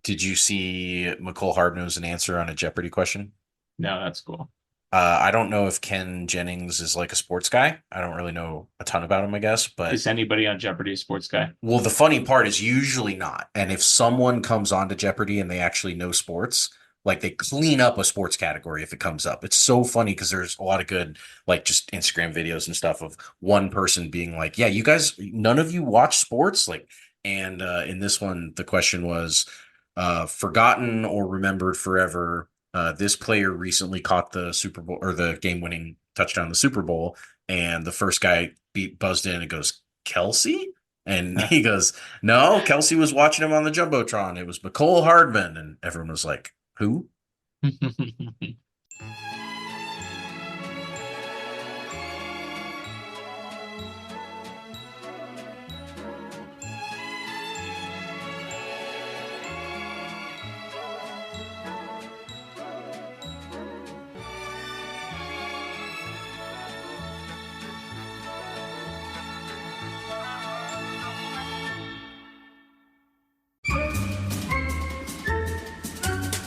Did you see McCole Hardman's an answer on a Jeopardy question? No, that's cool. I don't know if Ken Jennings is like a sports guy. I don't really know a ton about him, I guess. But Is anybody on Jeopardy a sports guy? well, the funny part is usually not. And if someone comes onto Jeopardy and they actually know sports, like they clean up a sports category if it comes up. It's so funny because there's a lot of good, like just Instagram videos and stuff of one person being like, "Yeah, you guys, none of you watch sports." Like, and in this one, the question was, forgotten or remembered forever. This player recently caught the Super Bowl or the game-winning touchdown in the Super Bowl, and the first guy buzzed in and goes, "Kelsey?" And he goes, "No, Kelsey was watching him on the Jumbotron. It was McCole Hardman." And everyone was like, "Who?"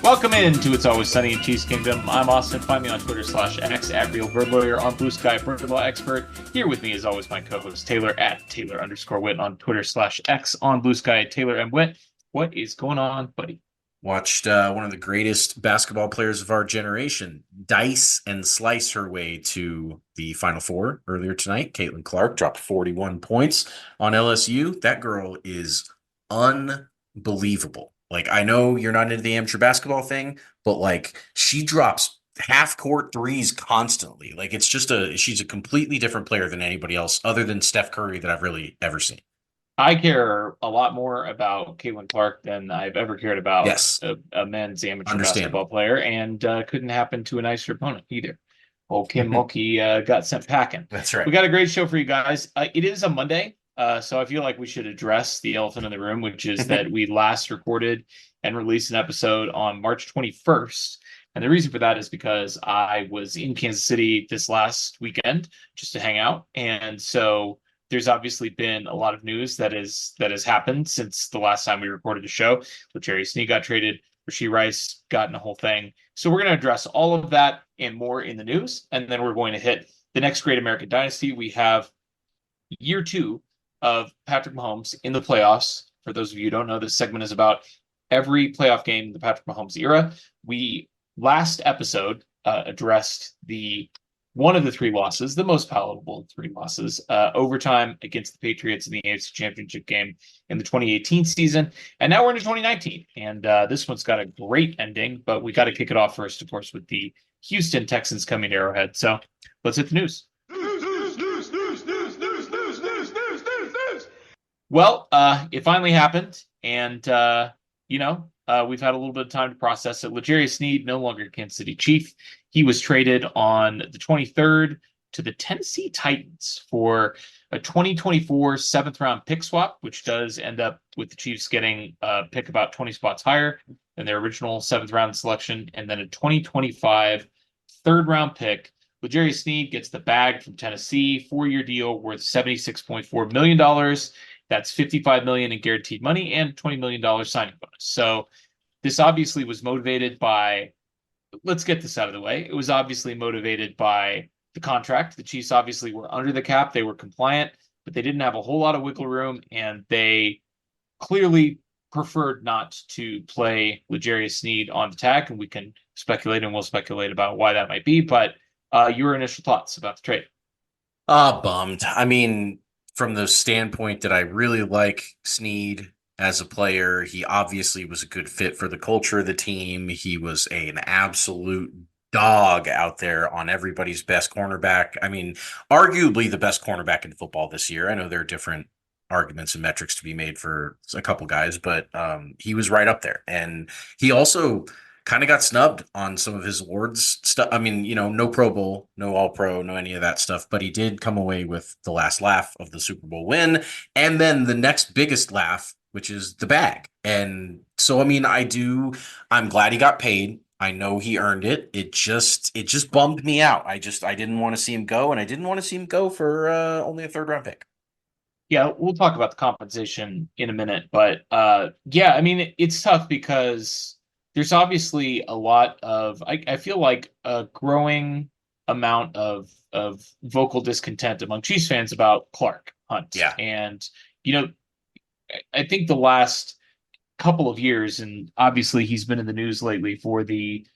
Welcome in to It's Always Sunny in Cheese Kingdom. I'm Austin. Find me on Twitter/X at Real Bird Lawyer, on Blue Sky Bird Law Expert. Here with me is always my co-host Taylor at Taylor_Wit on Twitter/X, on Blue Sky Taylor M Wit. What is going on, buddy? Watched one of the greatest basketball players of our generation dice and slice her way to the Final Four earlier tonight. Caitlin Clark dropped 41 points on LSU. That girl is unbelievable. Like, I know you're not into the amateur basketball thing, but like she drops half court threes constantly. Like, she's a completely different player than anybody else other than Steph Curry that I've really ever seen. I care a lot more about Caitlin Clark than I've ever cared about Yes, a men's amateur basketball understandable. player, and couldn't happen to a nicer opponent either. Well, Kim Mulkey got sent packing. That's We right. got a great show for you guys. It is a Monday, so I feel like we should address the elephant in the room, which is that we last recorded and released an episode on March 21st. And the reason for that is because I was in Kansas City this last weekend just to hang out. And so there's obviously been a lot of news that has happened since the last time we recorded the show. Sneed got traded, Rashee Rice got in a whole thing. So we're going to address all of that and more in the news, and then we're going to hit the next great American dynasty. We have year two of Patrick Mahomes in the playoffs. For those of you who don't know, this segment is about every playoff game in the Patrick Mahomes era. We last episode addressed the one of the three losses, the most palatable three losses, overtime against the Patriots in the AFC Championship game in the 2018 season. And now we're into 2019. And this one's got a great ending, but we got to kick it off first, of course, with the Houston Texans coming to Arrowhead. So let's hit the news. Well, it finally happened, and we've had a little bit of time to process it. L'Jarius Sneed, no longer Kansas City Chief. He was traded on the 23rd to the Tennessee Titans for a 2024 seventh round pick swap, which does end up with the Chiefs getting a pick about 20 spots higher than their original seventh round selection, and then a 2025 third round pick. L'Jarius Sneed gets the bag from Tennessee, 4-year deal worth $76.4 million. That's $55 million in guaranteed money and $20 million signing bonus. So this obviously was motivated by, let's get this out of the way. It was obviously motivated by the contract. The Chiefs obviously were under the cap. They were compliant, but they didn't have a whole lot of wiggle room, and they clearly preferred not to play L'Jarius Sneed on the tag. And we can speculate, and we'll speculate about why that might be. But your initial thoughts about the trade? Bummed. I mean, from the standpoint that I really like Sneed as a player, he obviously was a good fit for the culture of the team. He was an absolute dog out there on everybody's best cornerback. I mean, arguably the best cornerback in football this year. I know there are different arguments and metrics to be made for a couple guys, but he was right up there. And he also kind of got snubbed on some of his awards stuff. I mean, no Pro Bowl, no All Pro, no any of that stuff, but he did come away with the last laugh of the Super Bowl win. And then the next biggest laugh, which is the bag. And so, I mean, I'm glad he got paid. I know he earned it. It just bummed me out. I didn't want to see him go, and I didn't want to see him go for only a third round pick. Yeah, we'll talk about the compensation in a minute, but yeah, I mean it's tough because there's obviously a lot of I feel like a growing amount of vocal discontent among Chiefs fans about Clark Hunt. Yeah. And you know, I think the last couple of years, and obviously he's been in the news lately for the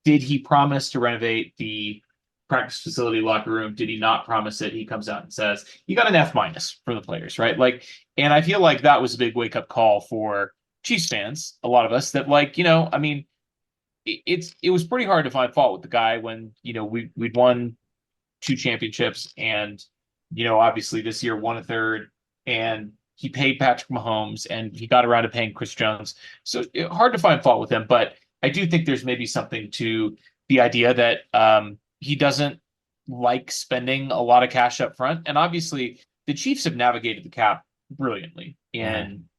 did he promise to renovate the practice facility locker room? Did he not promise it? He comes out and says he got an F minus from the players, right? Like, and I feel like that was a big wake up call for Chiefs fans, a lot of us that like, I mean, it was pretty hard to find fault with the guy when we'd won two championships and obviously this year won a third and he paid Patrick Mahomes and he got around to paying Chris Jones. So hard to find fault with him, but I do think there's maybe something to the idea that he doesn't like spending a lot of cash up front. And obviously the Chiefs have navigated the cap brilliantly Mhm. in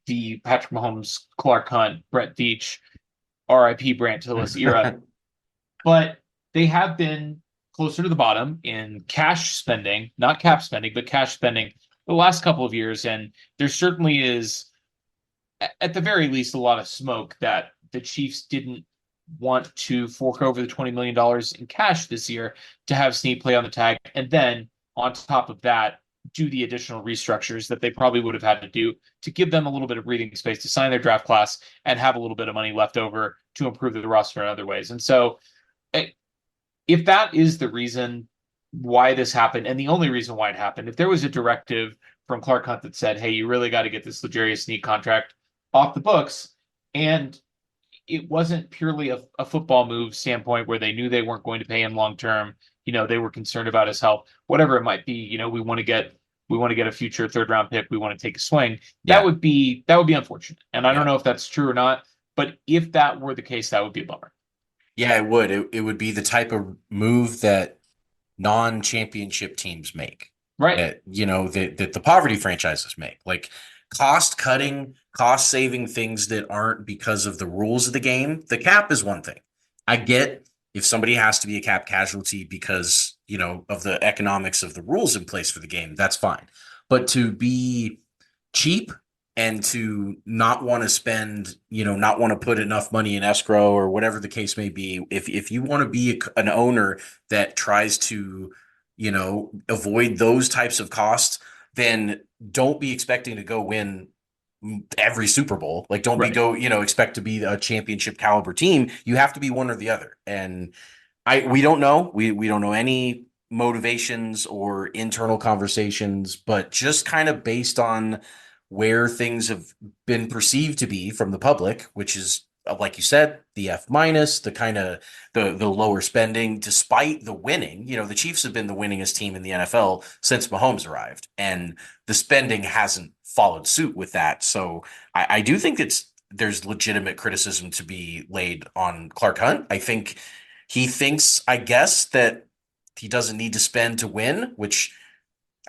the Patrick Mahomes, Clark Hunt, Brett Veach, RIP Brant Hillis era. But they have been closer to the bottom in cash spending, not cap spending, but cash spending the last couple of years. And there certainly is, at the very least, a lot of smoke that the Chiefs didn't want to fork over the $20 million in cash this year to have Sneed play on the tag. And then on top of that, do the additional restructures that they probably would have had to do to give them a little bit of breathing space to sign their draft class and have a little bit of money left over to improve the roster in other ways. And so if that is the reason why this happened, and the only reason why it happened, if there was a directive from Clark Hunt that said, "Hey, you really got to get this L'Jarius Sneed contract off the books," and it wasn't purely a football move standpoint where they knew they weren't going to pay him long term, they were concerned about his health, whatever it might be, we want to get a future third round pick, we want to take a swing. That Yeah. would be unfortunate, and I don't Yeah. know if that's true or not, but if that were the case, that would be a bummer. Yeah, it would. It would be the type of move that non-championship teams make. Right. That the poverty franchises make. Like cost cutting, cost saving things that aren't because of the rules of the game. The cap is one thing. I get if somebody has to be a cap casualty because, of the economics of the rules in place for the game, that's fine. But to be cheap and to not want to spend, not want to put enough money in escrow or whatever the case may be, if you want to be an owner that tries to, avoid those types of costs, then don't be expecting to go win every Super Bowl. Like don't be Right. go, expect to be a championship caliber team. You have to be one or the other. And we don't know. We don't know any motivations or internal conversations, but just kind of based on where things have been perceived to be from the public, which is like you said, the F minus, the kind of the lower spending, despite the winning. The Chiefs have been the winningest team in the NFL since Mahomes arrived, and the spending hasn't followed suit with that. So I do think there's legitimate criticism to be laid on Clark Hunt. I think he thinks, I guess, that he doesn't need to spend to win, which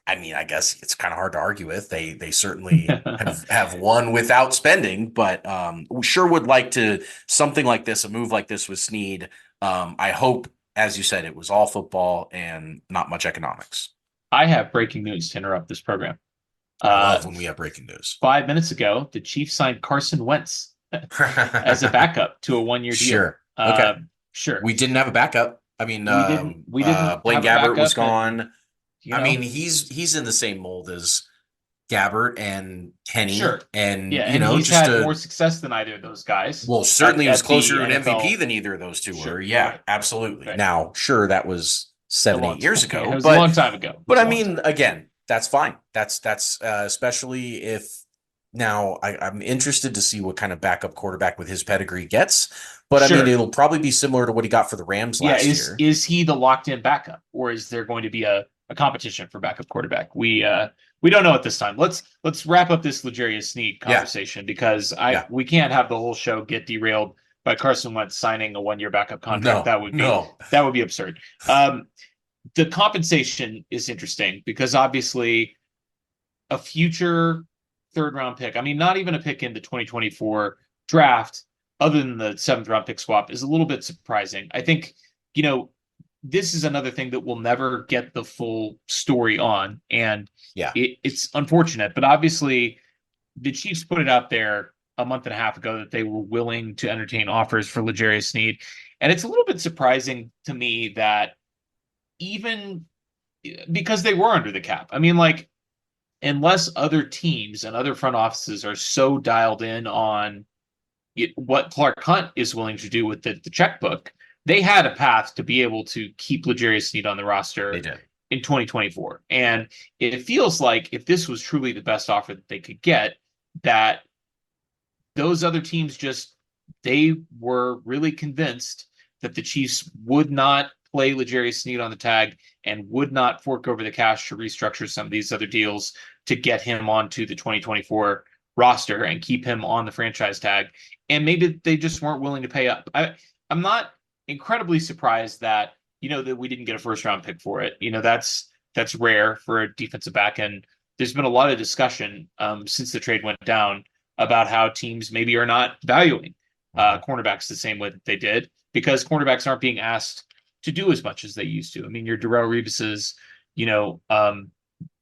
I mean, I guess it's kind of hard to argue with. They certainly have won without spending, but we sure would like to something like this, a move like this with Sneed. I hope, as you said, it was all football and not much economics. I have breaking news to interrupt this program. I Uh, love when we have breaking news. 5 minutes ago, the Chiefs signed Carson Wentz as a backup to a 1 year deal. Sure. Okay. Sure. We didn't have a backup. I mean, We didn't Blaine have a Gabbert was backup, and gone. I mean, he's in the same mold as Gabbert and Kenny, sure. Yeah, and and he's just had more a success than either of those guys well, at, certainly he was at the closer to an MVP NFL. than either of those two were. Sure. Yeah, Right. absolutely. Right. Now, sure, that was A seven, long 8 years time. Yeah, ago, it was a long but time ago. It but was I a long time mean, ago. again, that's fine. That's especially if now I'm interested to see what kind of backup quarterback with his pedigree gets. But I mean, Sure. it'll probably be similar to what he got for the Rams Yeah, last is year. is he the locked in backup, or is there going to be a competition for backup quarterback? We don't know at this time. Let's wrap up this L'Jarius Sneed Yeah, conversation because I yeah. we can't have the whole show get derailed by Carson Wentz signing a 1 year backup contract. No, no. That would be absurd. Um, the compensation is interesting because obviously a future third round pick, I mean, not even a pick in the 2024 draft, other than the seventh round pick swap, is a little bit surprising. I think, you know, this is another thing that we'll never get the full story on, and Yeah, it's unfortunate. But obviously, the Chiefs put it out there a month and a half ago that they were willing to entertain offers for L'Jarius Sneed, and it's a little bit surprising to me that even because they were under the cap. I mean, like, unless other teams and other front offices are so dialed in on what Clark Hunt is willing to do with the checkbook, they had a path to be able to keep L'Jarius Sneed on the they roster did. in 2024. And it feels like if this was truly the best offer that they could get, that those other teams just they were really convinced that the Chiefs would not play L'Jarius Sneed on the tag and would not fork over the cash to restructure some of these other deals to get him onto the 2024 roster and keep him on the franchise tag. And maybe they just weren't willing to pay up. I'm not incredibly surprised that that we didn't get a first round pick for it. That's rare for a defensive back, and there's been a lot of discussion since the trade went down about how teams maybe are not valuing Mhm. cornerbacks the same way that they did because cornerbacks aren't being asked to do as much as they used to. I mean, your Darrell Reeveses, you know, um,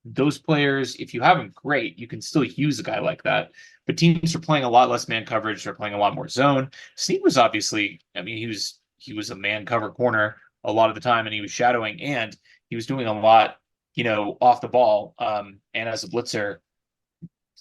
those players, if you have them, great. You can still use a guy like that. But teams are playing a lot less man coverage. They're playing a lot more zone. Snead was obviously, I mean, he was a man cover corner a lot of the time, and he was shadowing, and he was doing a lot, off the ball. And as a blitzer,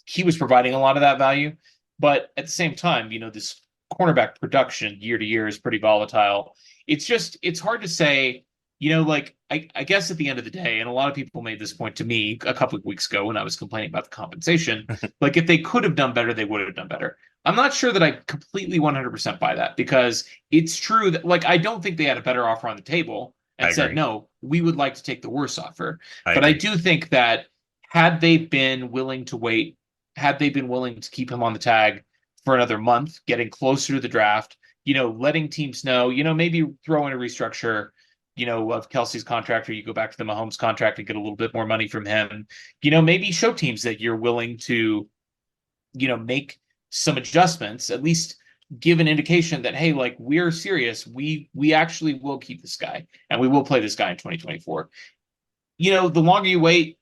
he was providing a lot of that value. But at the same time, this cornerback production year to year is pretty volatile. It's hard to say, like I guess at the end of the day, and a lot of people made this point to me a couple of weeks ago when I was complaining about the compensation, like if they could have done better, they would have done better. I'm not sure that I completely 100% buy that because it's true that like I don't think they had a better offer on the table I and said, agree. no, we would like to take the worse offer. I But I agree. do think that had they been willing to wait had they been willing to keep him on the tag for another month, getting closer to the draft, letting teams know, maybe throw in a restructure, of Kelsey's contract, or you go back to the Mahomes contract and get a little bit more money from him. Maybe show teams that you're willing to, make some adjustments, at least give an indication that, hey, like we're serious. We actually will keep this guy and we will play this guy in 2024. The longer you wait,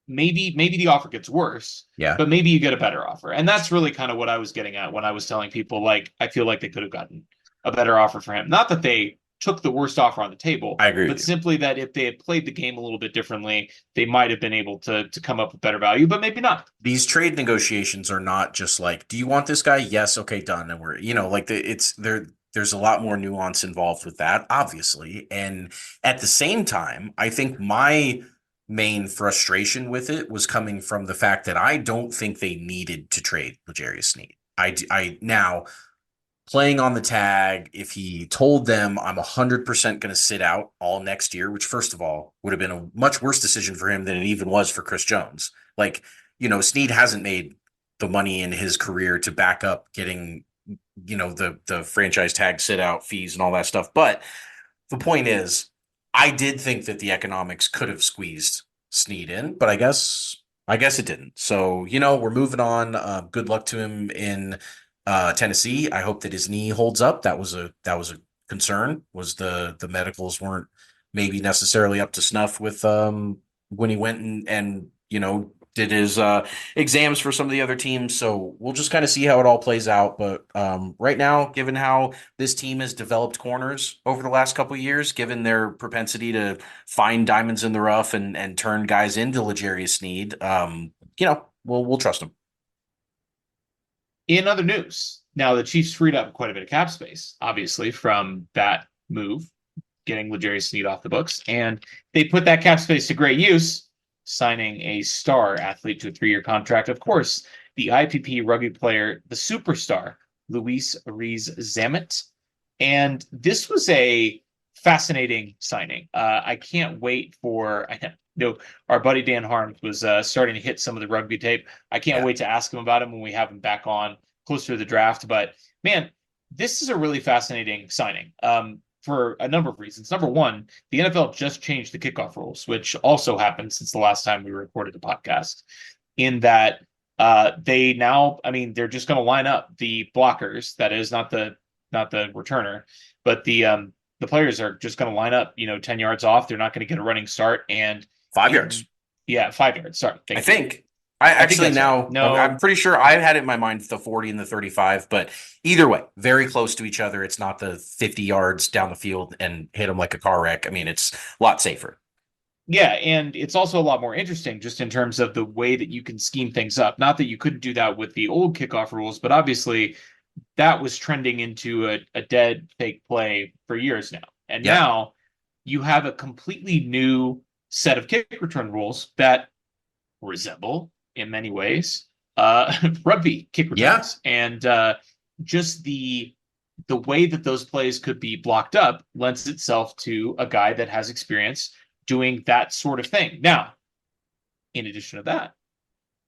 maybe the offer gets worse, Yeah, but maybe you get a better offer. And that's really kind of what I was getting at when I was telling people like I feel like they could have gotten a better offer for him. Not that they took the worst offer on the table, I agree with but you. simply that if they had played the game a little bit differently, they might have been able to come up with better value, but maybe not. These trade negotiations are not just like, do you want this guy? Yes, okay, done. And we're, like it's there. There's a lot more nuance involved with that, obviously. And at the same time, I think my main frustration with it was coming from the fact that I don't think they needed to trade L'Jarius Sneed. I now playing on the tag, if he told them I'm 100% going to sit out all next year, which first of all would have been a much worse decision for him than it even was for Chris Jones. Like, Snead hasn't made the money in his career to back up getting, the franchise tag sit out fees and all that stuff. But the point is, I did think that the economics could have squeezed Snead in, but I guess it didn't. So, we're moving on. Good luck to him in Tennessee. I hope that his knee holds up. That was a concern. Was the medicals weren't maybe necessarily up to snuff with when he went and did his exams for some of the other teams. So we'll just kind of see how it all plays out. But right now, given how this team has developed corners over the last couple of years, given their propensity to find diamonds in the rough and turn guys into L'Jarius Sneed, we'll trust them. In other news, now the Chiefs freed up quite a bit of cap space, obviously, from that move, getting L'Jarius Sneed off the books, and they put that cap space to great use, signing a star athlete to a 3-year contract. Of course, the IPP rugby player, the superstar, Luis Rees-Zammit. And this was a fascinating signing. I can't wait for. I know our buddy Dan Harms was starting to hit some of the rugby tape. I can't Yeah. wait to ask him about him when we have him back on closer to the draft. But man, this is a really fascinating signing. For a number of reasons. Number one, the NFL just changed the kickoff rules, which also happened since the last time we recorded the podcast, in that they now, I mean, they're just going to line up the blockers. That is not the returner, but the players are just going to line up, 10 yards off. They're not going to get a running start. And 5 yards. it, yeah, 5 yards. Sorry. I Thank you. think. I I think actually that's right. now I'm No, pretty sure I had it in my mind the 40 and the 35, but either way, very close to each other. It's not the 50 yards down the field and hit them like a car wreck. I mean, it's a lot safer. yeah. And it's also a lot more interesting just in terms of the way that you can scheme things up. Not that you couldn't do that with the old kickoff rules, but obviously that was trending into a dead fake play for years now. And Yep. now you have a completely new set of kick return rules that resemble in many ways rugby kick Yeah. returns, and just the way that those plays could be blocked up lends itself to a guy that has experience doing that sort of thing. Now, in addition to that,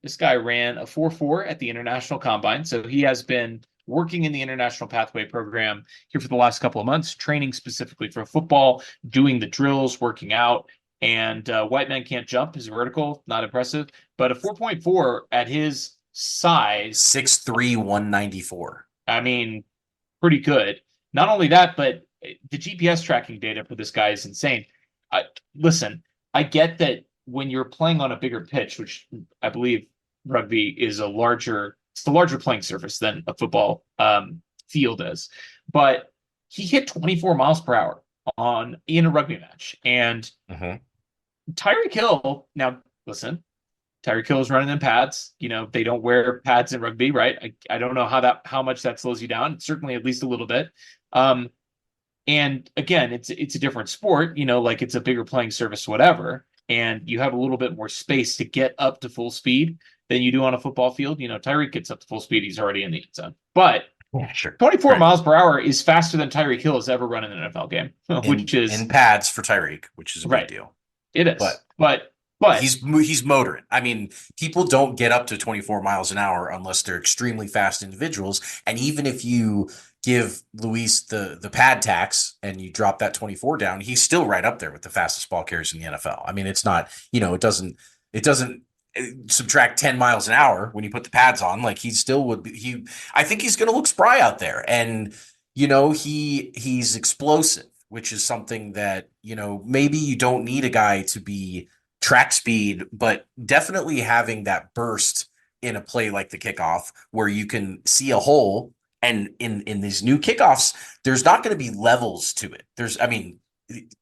this guy ran a 4.4 at the International Combine, so he has been working in the International Pathway Program here for the last couple of months, training specifically for football, doing the drills, working out. And White Man Can't Jump is vertical, not impressive, but a 4.4 at his size, 6'3", 194. I mean, pretty good. Not only that, but the GPS tracking data for this guy is insane. Listen, I get that when you're playing on a bigger pitch, which I believe rugby is it's a larger playing surface than a football field is, but he hit 24 miles per hour in a rugby match. And Mhm. Tyreek Hill, now listen, Tyreek Hill is running in pads. They don't wear pads in rugby, right? I don't know how much that slows you down. Certainly at least a little bit. Um, and again, it's a different sport, like it's a bigger playing surface, whatever. And you have a little bit more space to get up to full speed than you do on a football field. Tyreek gets up to full speed, he's already in the end zone. But Yeah, sure. 24 Right. miles per hour is faster than Tyreek Hill has ever run in an NFL game, which In is pads for Tyreek, which is a big right. deal. It But is. But he's motoring. I mean, people don't get up to 24 miles an hour unless they're extremely fast individuals. And even if you give Luis the pad tax and you drop that 24 down, he's still right up there with the fastest ball carriers in the NFL. I mean, it's not, it doesn't subtract 10 miles an hour when you put the pads on. Like he still would be, I think he's going to look spry out there. And, he's explosive, which is something that, maybe you don't need a guy to be track speed, but definitely having that burst in a play like the kickoff where you can see a hole. And in these new kickoffs, there's not going to be levels to it.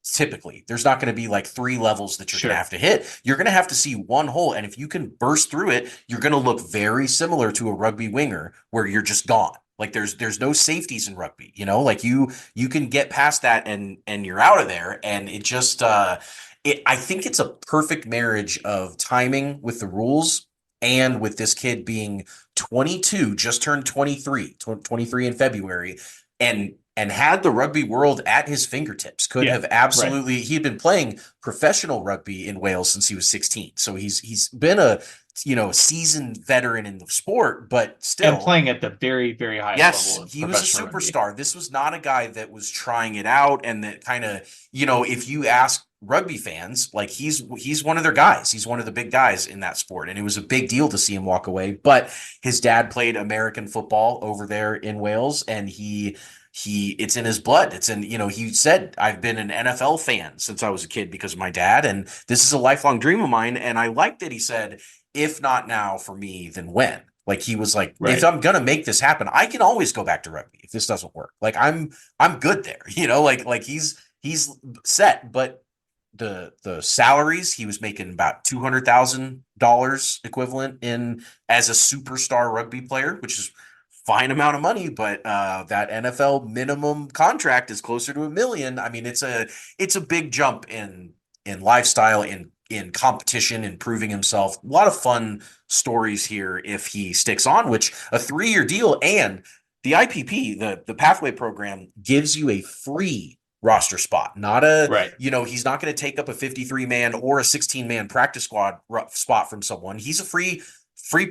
Typically, there's not going to be like 3 levels that you're going to sure. have to hit. You're going to have to see one hole. And if you can burst through it, you're going to look very similar to a rugby winger where you're just gone. Like there's no safeties in rugby, like you can get past that and you're out of there. And it just I think it's a perfect marriage of timing with the rules and with this kid being 22, just turned 23 in February, and had the rugby world at his fingertips. Could Yeah. have Right. absolutely. He had been playing professional rugby in Wales since he was 16, so he's been a seasoned veteran in the sport, but And still. playing at the very, very highest level Yes, of he was a professional rugby. superstar. This was not a guy that was trying it out and that kind of, if you ask rugby fans, like he's one of their guys. He's one of the big guys in that sport. And it was a big deal to see him walk away. But his dad played American football over there in Wales, and he it's in his blood. It's in, he said, I've been an NFL fan since I was a kid because of my dad, and this is a lifelong dream of mine. And I liked that he said, if not now for me, then when? Like he was like, if Right. I'm gonna make this happen, I can always go back to rugby if this doesn't work. Like I'm good there, like he's set. But the salaries he was making about $200,000 equivalent in as a superstar rugby player, which is fine amount of money, but that NFL minimum contract is closer to $1 million. I mean, it's a big jump in lifestyle, in competition, in proving himself. A lot of fun stories here if he sticks on, which a 3-year deal, and the IPP, the pathway program, gives you a free roster spot. Not a, Right. he's not going to take up a 53-man or a 16-man practice squad spot from someone. He's a free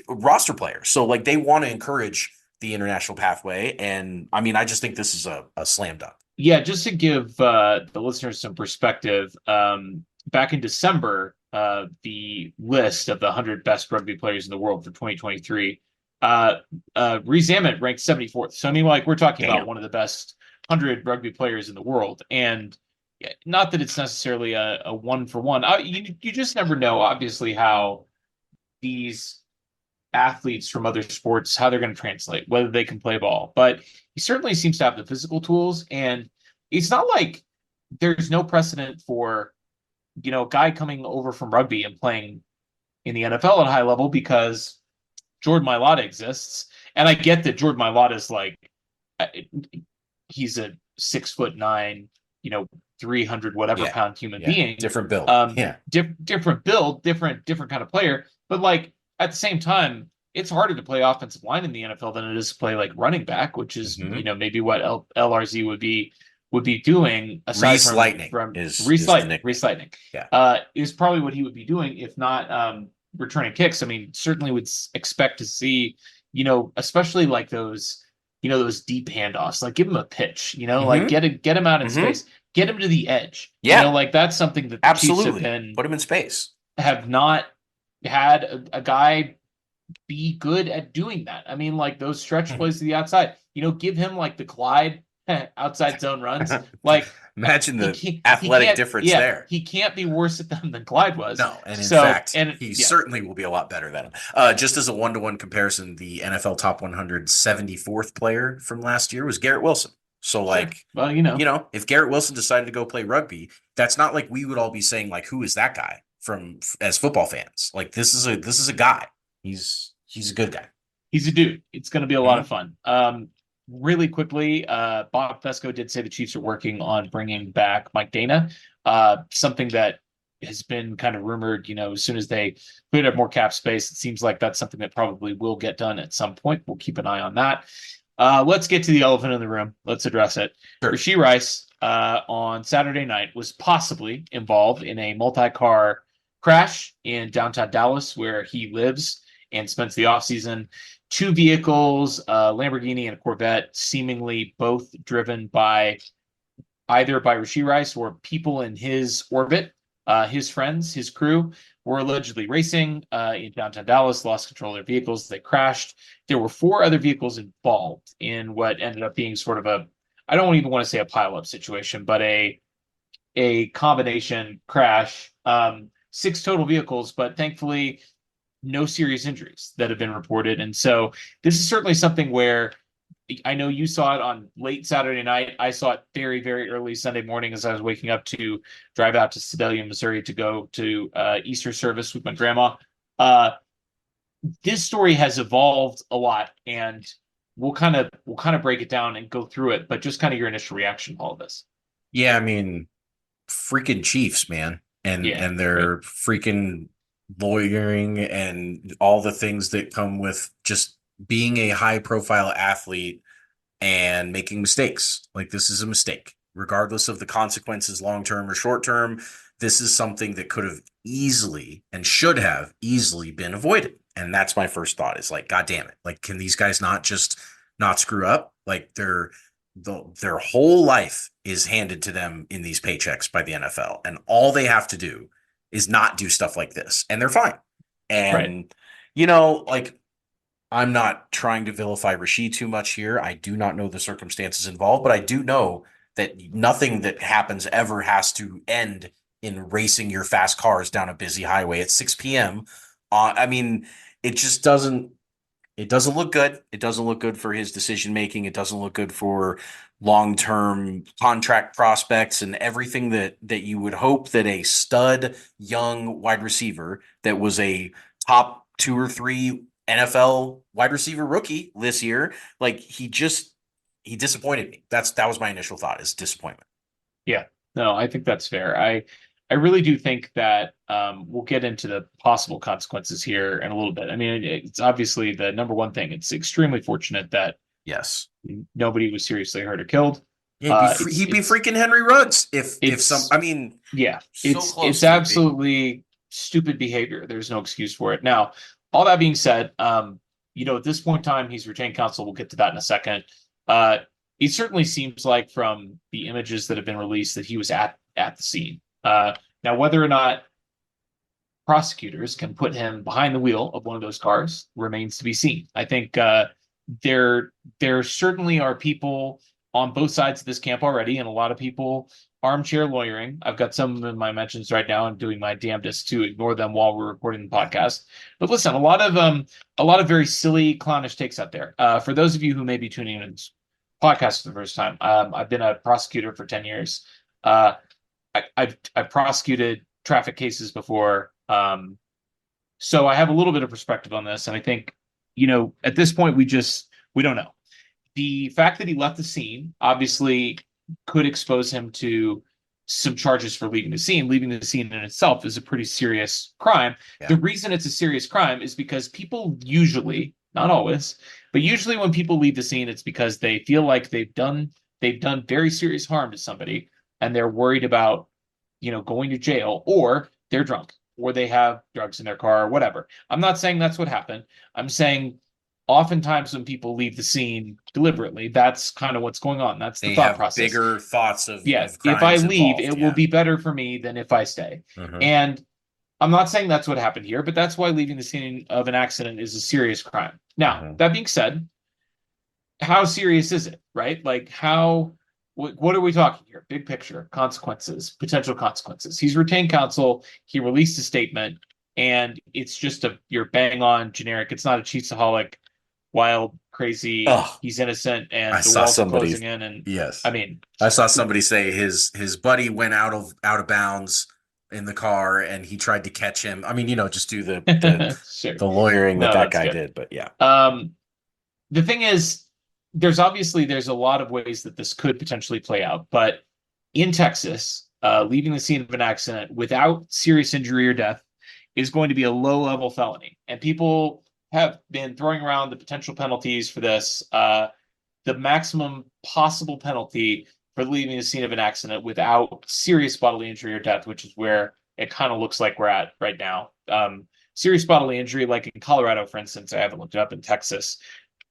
roster player. So like they want to encourage the international pathway. And I mean, I just think this is a slam dunk. Yeah, just to give the listeners some perspective, back in December, the list of the 100 best rugby players in the world for 2023, Rees-Zammit ranked 74th. So I mean, like we're talking about Damn. one of the best 100 rugby players in the world. And not that it's necessarily a one for one. You just never know, obviously, how these athletes from other sports, how they're going to translate, whether they can play ball. But he certainly seems to have the physical tools. And it's not like there's no precedent for, a guy coming over from rugby and playing in the NFL at a high level because Jordan Mailata exists. And I get that Jordan Mailata is like, he's a 6'9", 300 whatever Yeah. pound human Yeah. being. Different build. Yeah. Different build, different kind of player. But like at the same time, it's harder to play offensive line in the NFL than it is to play like running back, which is maybe what LRZ would be doing aside Reese Lightning from is Reese the Lightning. nickname. Reese Lightning. Yeah. Is probably what he would be doing if not returning kicks. I mean, certainly would expect to see, especially like those deep handoffs, like give him a pitch, like get him out in space, get him to the edge. Yeah. Like that's something that the Absolutely. Chiefs Put him in space. have not had a guy be good at doing that. I mean, like those stretch plays to the outside, give him like the Clyde outside zone runs. Like imagine the athletic difference there. He can't be worse at them than Clyde was. No, and in fact, he certainly will be a lot better than him. Just as a one-to-one comparison, the NFL top 174th player from last year was Garrett Wilson. So, like, well, if Garrett Wilson decided to go play rugby, that's not like we would all be saying, like, who is that guy as football fans? Like, this is a guy. He's a good guy. He's a dude. It's going to be a lot of fun. Really quickly, Bob Fesco did say the Chiefs are working on bringing back Mike Dana, something that has been kind of rumored, as soon as they put up more cap space, it seems like that's something that probably will get done at some point. We'll keep an eye on that. Let's get to the elephant in the room. Let's address it. Sure. Rashee Rice on Saturday night was possibly involved in a multi-car crash in downtown Dallas where he lives and spends the offseason. Two vehicles, a Lamborghini and a Corvette, seemingly both driven by either by Rashee Rice or people in his orbit. His friends, his crew, were allegedly racing in downtown Dallas, lost control of their vehicles. They crashed. There were 4 other vehicles involved in what ended up being sort of I don't even want to say a pileup situation, but a combination crash. 6 total vehicles, but thankfully no serious injuries that have been reported. And so this is certainly something where I know you saw it on late Saturday night. I saw it very, very early Sunday morning as I was waking up to drive out to Sedalia, Missouri to go to Easter service with my grandma. This story has evolved a lot, and we'll kind of break it down and go through it. But just kind of your initial reaction to all of this. Yeah, I mean, freaking Chiefs, man, and their freaking lawyering and all the things that come with just being a high profile athlete and making mistakes. Like, this is a mistake, regardless of the consequences, long-term or short-term. This is something that could have easily and should have easily been avoided. And that's my first thought, is like, God damn it. Like, can these guys not screw up? Like, their whole life is handed to them in these paychecks by the NFL. And all they have to do is not do stuff like this. And they're fine. And, like, I'm not trying to vilify Rashee too much here. I do not know the circumstances involved, but I do know that nothing that happens ever has to end in racing your fast cars down a busy highway at 6 p.m. I mean, it just doesn't look good. It doesn't look good for his decision making. It doesn't look good for long-term contract prospects and everything that you would hope that a stud young wide receiver that was a top 2 or 3 NFL wide receiver rookie this year, like, he disappointed me. That was my initial thought, is disappointment. Yeah, no, I think that's fair. I really do think that we'll get into the possible consequences here in a little bit. I mean, it's obviously the number one thing. It's extremely fortunate that yes, nobody was seriously hurt or killed. Yeah, he'd be freaking Henry Ruggs if some. I mean, yeah, it's absolutely stupid behavior. There's no excuse for it. Now, all that being said, at this point in time, he's retained counsel. We'll get to that in a second. It certainly seems like from the images that have been released that he was at the scene. Now, whether or not prosecutors can put him behind the wheel of one of those cars remains to be seen. I think there certainly are people on both sides of this camp already, and a lot of people armchair lawyering. I've got some in my mentions right now. I'm doing my damnedest to ignore them while we're recording the podcast. But listen, a lot of very silly, clownish takes out there. For those of you who may be tuning in this podcast for the first time, I've been a prosecutor for 10 years. I've prosecuted traffic cases before. So I have a little bit of perspective on this, and I think, at this point we don't know. The fact that he left the scene obviously could expose him to some charges for leaving the scene. Leaving the scene in itself is a pretty serious crime. Yeah. The reason it's a serious crime is because people usually, not always, but usually when people leave the scene, it's because they feel like they've done very serious harm to somebody, and they're worried about, going to jail, or they're drunk, or they have drugs in their car, or whatever. I'm not saying that's what happened. I'm saying oftentimes when people leave the scene deliberately, that's kind of what's going on. That's the thought process. Bigger thoughts of Yes, of if I crimes leave, involved, it will be better for me than if I stay. Mhm. And I'm not saying that's what happened here, but that's why leaving the scene of an accident is a serious crime. Now, that being said, how serious is it, right? Like, what are we talking here? Big picture, consequences, potential consequences. He's retained counsel. He released a statement, and it's just your bang on generic. It's not a cheataholic, wild, crazy. Oh, He's innocent, and I the saw walls are somebody. closing in. And Yes, I mean, I saw somebody say his buddy went out of bounds in the car, and he tried to catch him. I mean, just do sure. the lawyering No, that that's guy good. did. But yeah, The thing is, there's a lot of ways that this could potentially play out, but in Texas, leaving the scene of an accident without serious injury or death is going to be a low-level felony, and people have been throwing around the potential penalties for this. The maximum possible penalty for leaving the scene of an accident without serious bodily injury or death, which is where it kind of looks like we're at right now. Serious bodily injury, like in Colorado, for instance, I haven't looked it up. In Texas,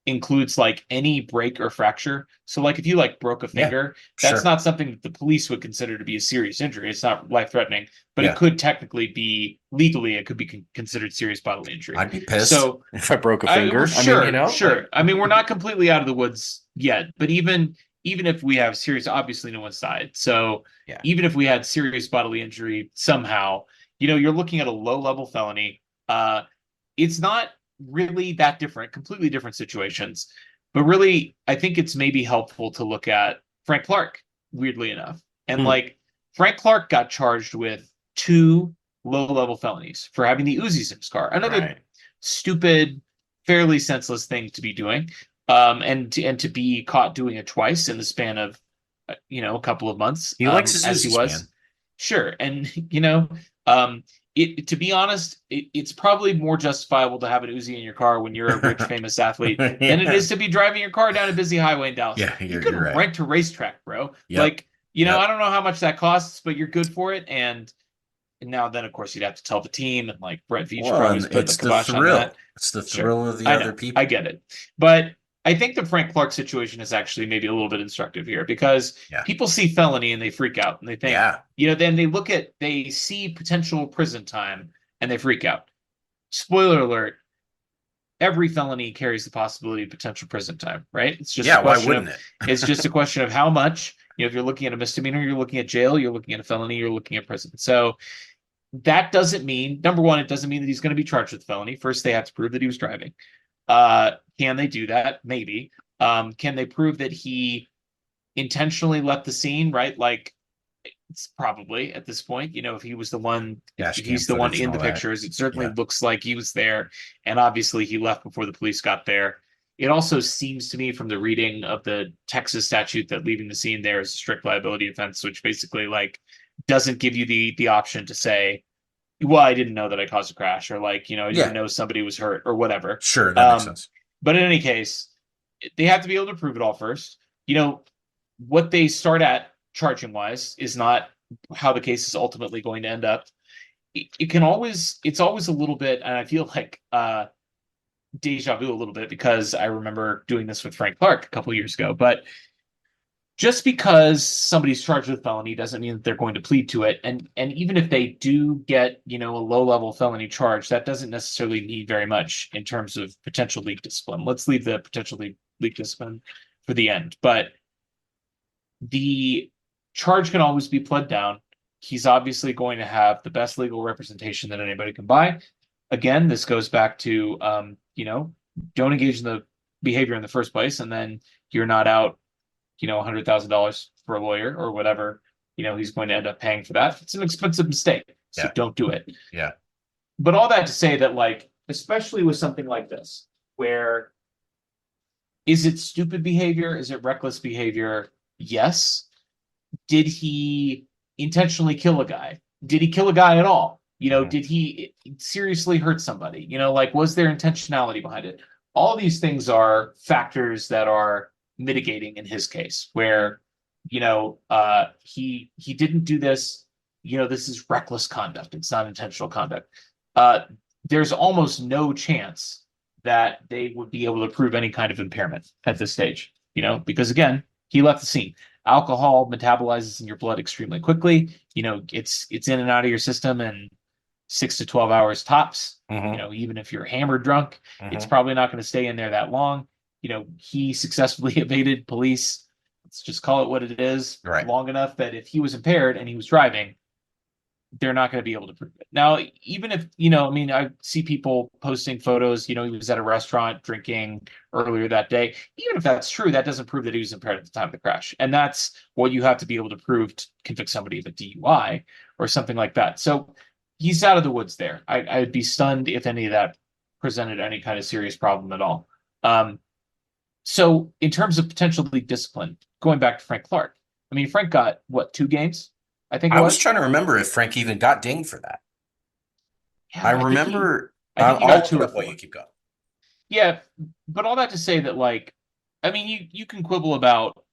includes like any break or fracture. So like if you like broke a finger, that's sure. not something that the police would consider to be a serious injury. It's not life-threatening, but it could technically be legally, it could be considered serious bodily injury. I'd be pissed So if I broke a finger. Sure, sure. I mean, we're not completely out of the woods yet, but even if we have serious, obviously no one's died. So even if we had serious bodily injury somehow, you're looking at a low-level felony. It's not really that different, completely different situations. But really, I think it's maybe helpful to look at Frank Clark, weirdly enough. And like, Frank Clark got charged with 2 low-level felonies for having the Uzis in his car. Another stupid, fairly senseless thing to be doing. And to be caught doing it twice in the span of, a couple of months. He likes his as he Uzis, was. man. Sure. And, to be honest, it's probably more justifiable to have an Uzi in your car when you're a rich, famous athlete than it is to be driving your car down a busy highway in Dallas. Yeah, you could right. rent a racetrack, bro. Yep. Like, I don't know how much that costs, but you're good for it. And now then, of course, you'd have to tell the team, and like Brett Veach probably put the kibosh on that. It's the thrill of the other people. I get it. But I think the Frank Clark situation is actually maybe a little bit instructive here, because people see felony and they freak out, and they think, then they see potential prison time and they freak out. Spoiler alert, every felony carries the possibility of potential prison time, right? It's just why wouldn't it? It's just a question of how much. If you're looking at a misdemeanor, you're looking at jail, you're looking at a felony, you're looking at prison. So that doesn't mean, number one, it doesn't mean that he's going to be charged with felony. First, they have to prove that he was driving. Can they do that? Maybe. Can they prove that he intentionally left the scene, right? Like, it's probably at this point, if he was the one, if he's the one in the pictures, it certainly looks like he was there. And obviously he left before the police got there. It also seems to me from the reading of the Texas statute that leaving the scene there is a strict liability offense, which basically like doesn't give you the option to say, well, I didn't know that I caused a crash, or like, I didn't know somebody was hurt, or whatever. Sure, that makes sense. But in any case, they have to be able to prove it all first. What they start at charging wise is not how the case is ultimately going to end up. It's always a little bit, and I feel like deja vu a little bit, because I remember doing this with Frank Clark a couple years ago. But just because somebody's charged with felony doesn't mean that they're going to plead to it. And even if they do get, a low-level felony charge, that doesn't necessarily need very much in terms of potential legal discipline. Let's leave the potential legal discipline for the end. But The charge can always be pled down. He's obviously going to have the best legal representation that anybody can buy. Again, this goes back to, don't engage in the behavior in the first place, and then you're not out, $100,000 for a lawyer or whatever, he's going to end up paying for that. It's an expensive mistake, so Yeah. don't do it. Yeah. But all that to say that, like, especially with something like this, where is it stupid behavior? Is it reckless behavior? Yes. Did he intentionally kill a guy? Did he kill a guy at all? Mhm. Did he seriously hurt somebody? Like, was there intentionality behind it? All these things are factors that are mitigating in his case, where, he didn't do this. This is reckless conduct. It's not intentional conduct. Uh, there's almost no chance that they would be able to prove any kind of impairment at this stage, because again, he left the scene. Alcohol metabolizes in your blood extremely quickly. It's in and out of your system in 6 to 12 hours tops. Mhm. Even if you're hammered drunk, it's Mhm. probably not going to stay in there that long. He successfully evaded police. Let's just call it what it is, Right. long enough that if he was impaired and he was driving, they're not going to be able to prove it. Now, even if, I mean, I see people posting photos, he was at a restaurant drinking earlier that day. Even if that's true, that doesn't prove that he was impaired at the time of the crash. And that's what you have to be able to prove to convict somebody of a DUI or something like that. So he's out of the woods there. I'd be stunned if any of that presented any kind of serious problem at all. So in terms of potentially discipline, going back to Frank Clark, I mean, Frank got what, 2 games? I think it I was was. trying to remember if Frank even got dinged for that. I Yeah, remember. I think he I'll got look two it or up while you four. keep going. Yeah, but all that to say that, like, I mean, you can quibble about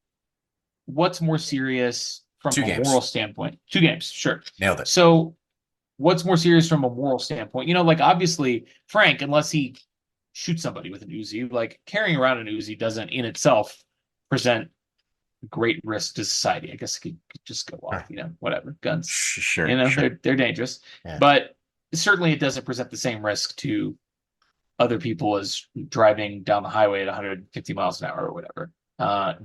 what's more serious from Two a moral games. standpoint. 2 games, sure. Nailed it. So what's more serious from a moral standpoint? Like, obviously Frank, unless he shoots somebody with an Uzi, like, carrying around an Uzi doesn't in itself present great risk to society. I guess it could just go off, whatever. Guns, Sure. Sure. they're dangerous, Yeah. but certainly it doesn't present the same risk to other people as driving down the highway at 150 miles an hour or whatever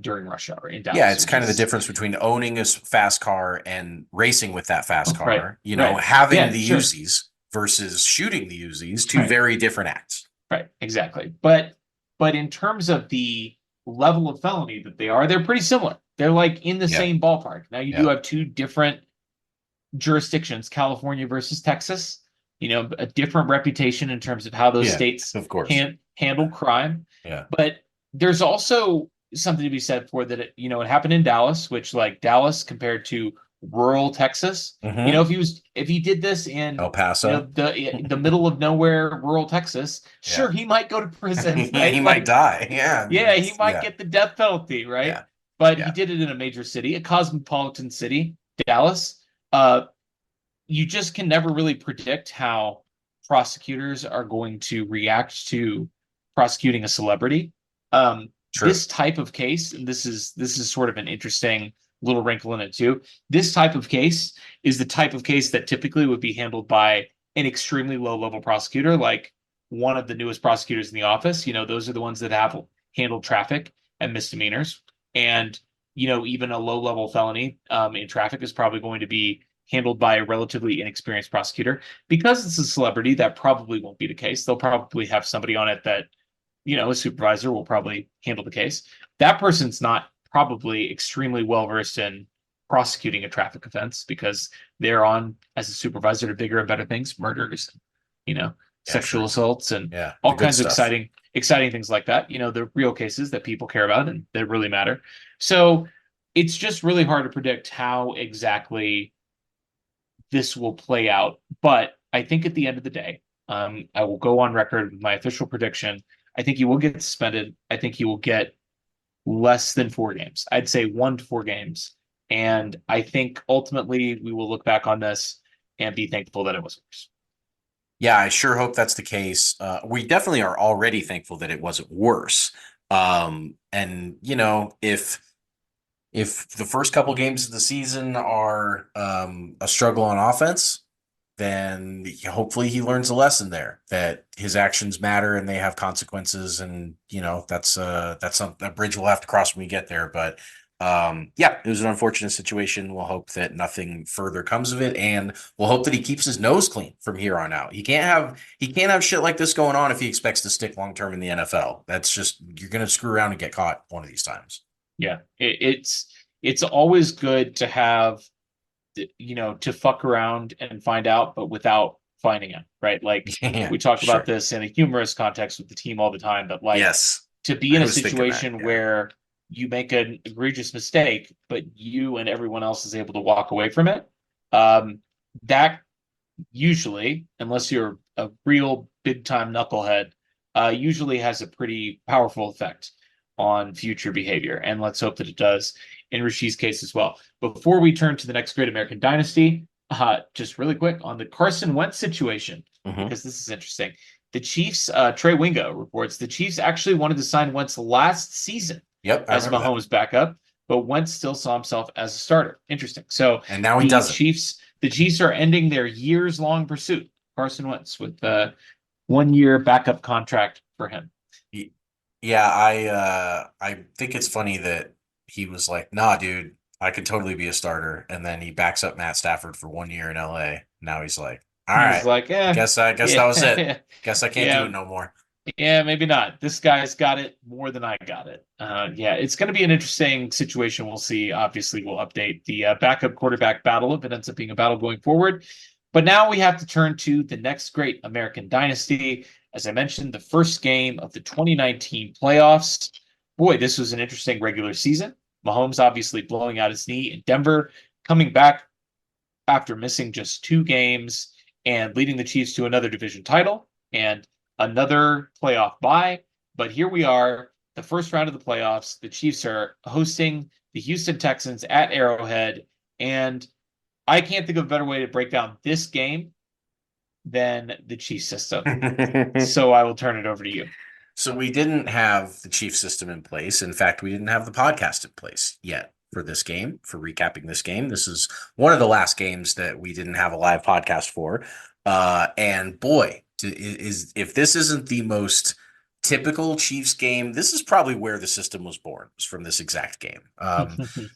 during rush hour in Yeah, Dallas, it's which kind of the is difference between owning a fast car and racing with that fast right, car. right. Having Yeah, the sure. Uzis versus shooting the Uzis, two Right, very different acts. right, exactly. But in terms of the level of felony that they are, they're pretty similar. They're like in the Yeah. same ballpark. Now you do Yeah. have two different jurisdictions, California versus Texas, a different reputation in terms of how those Yeah. states Of course. handle crime. Yeah. But there's also something to be said for that. It happened in Dallas, which, like, Dallas compared to rural Texas, Hmm. if he did this in, El Paso. the middle of nowhere, rural Texas, Yeah. sure, he might go to prison, He right? might Like, die. Yeah. I mean, yeah, he might yeah. get the death penalty, right? Yeah. But he Yeah. did it in a major city, a cosmopolitan city, Dallas. Uh, you just can never really predict how prosecutors are going to react to prosecuting a celebrity. True. This type of case, and this is sort of an interesting little wrinkle in it too. This type of case is the type of case that typically would be handled by an extremely low level prosecutor, like one of the newest prosecutors in the office. Those are the ones that have handled traffic and misdemeanors, and even a low level felony in traffic is probably going to be handled by a relatively inexperienced prosecutor. Because it's a celebrity, that probably won't be the case. They'll probably have somebody on it that, a supervisor will probably handle the case. That person's not probably extremely well versed in prosecuting a traffic offense because they're on as a supervisor to bigger and better things, murders, you know, Yeah. sexual Sure. assaults and Yeah. The all good kinds of stuff. exciting things like that. The real cases that people care about and that really matter. So it's just really hard to predict how exactly this will play out. But I think at the end of the day, I will go on record with my official prediction. I think he will get suspended. I think he will get less than 4 games. I'd say 1 to 4 games. And I think ultimately we will look back on this and be thankful that it was worse. Yeah, I sure hope that's the case. We definitely are already thankful that it wasn't worse. And if the first couple games of the season are a struggle on offense, then hopefully he learns a lesson there that his actions matter and they have consequences. And that's a bridge we'll have to cross when we get there. But Yeah, it was an unfortunate situation. We'll hope that nothing further comes of it, and we'll hope that he keeps his nose clean from here on out. He can't have shit like this going on if he expects to stick long term in the NFL. That's just you're gonna screw around and get caught one of these times. Yeah, it's always good to have, to fuck around and find out, but without finding out, right? Like Yeah, we talk about sure. this in a humorous context with the team all the time, but like Yes, to be in I a was thinking that. situation Yeah. where you make an egregious mistake, but you and everyone else is able to walk away from it, that usually, unless you're a real big time knucklehead, usually has a pretty powerful effect on future behavior. And let's hope that it does in Rashee's case as well. Before we turn to the next great American dynasty, just really quick on the Carson Wentz situation, Hmm. because this is interesting. The Chiefs, Trey Wingo reports the Chiefs actually wanted to sign Wentz last season Yep, I as remember that. Mahomes' backup, but Wentz still saw himself as a starter. Interesting. So And now he the doesn't. Chiefs, the Chiefs are ending their years-long pursuit, Carson Wentz, with a 1 year backup contract for him. Yeah, I think it's funny that he was like, "Nah, dude, I could totally be a starter," and then he backs up Matt Stafford for 1 year in LA. Now he's like, "All He's right, like, guess that was it. yeah, Guess I can't do it yeah, no more." yeah, maybe not. This guy's got it more than I got it. Yeah, it's going to be an interesting situation. We'll see. Obviously, we'll update the backup quarterback battle if it ends up being a battle going forward. But now we have to turn to the next great American dynasty. As I mentioned, the first game of the 2019 playoffs. Boy, this was an interesting regular season. Mahomes obviously blowing out his knee in Denver, coming back after missing just 2 games and leading the Chiefs to another division title and another playoff bye. But here we are, the first round of the playoffs. The Chiefs are hosting the Houston Texans at Arrowhead. And I can't think of a better way to break down this game than the Chiefs system. So I will turn it over to you. So we didn't have the chief system in place. In fact, we didn't have the podcast in place yet for this game, for recapping this game. This is one of the last games that we didn't have a live podcast for. And boy, is if this isn't the most typical Chiefs game, this is probably where the system was born, was from this exact game.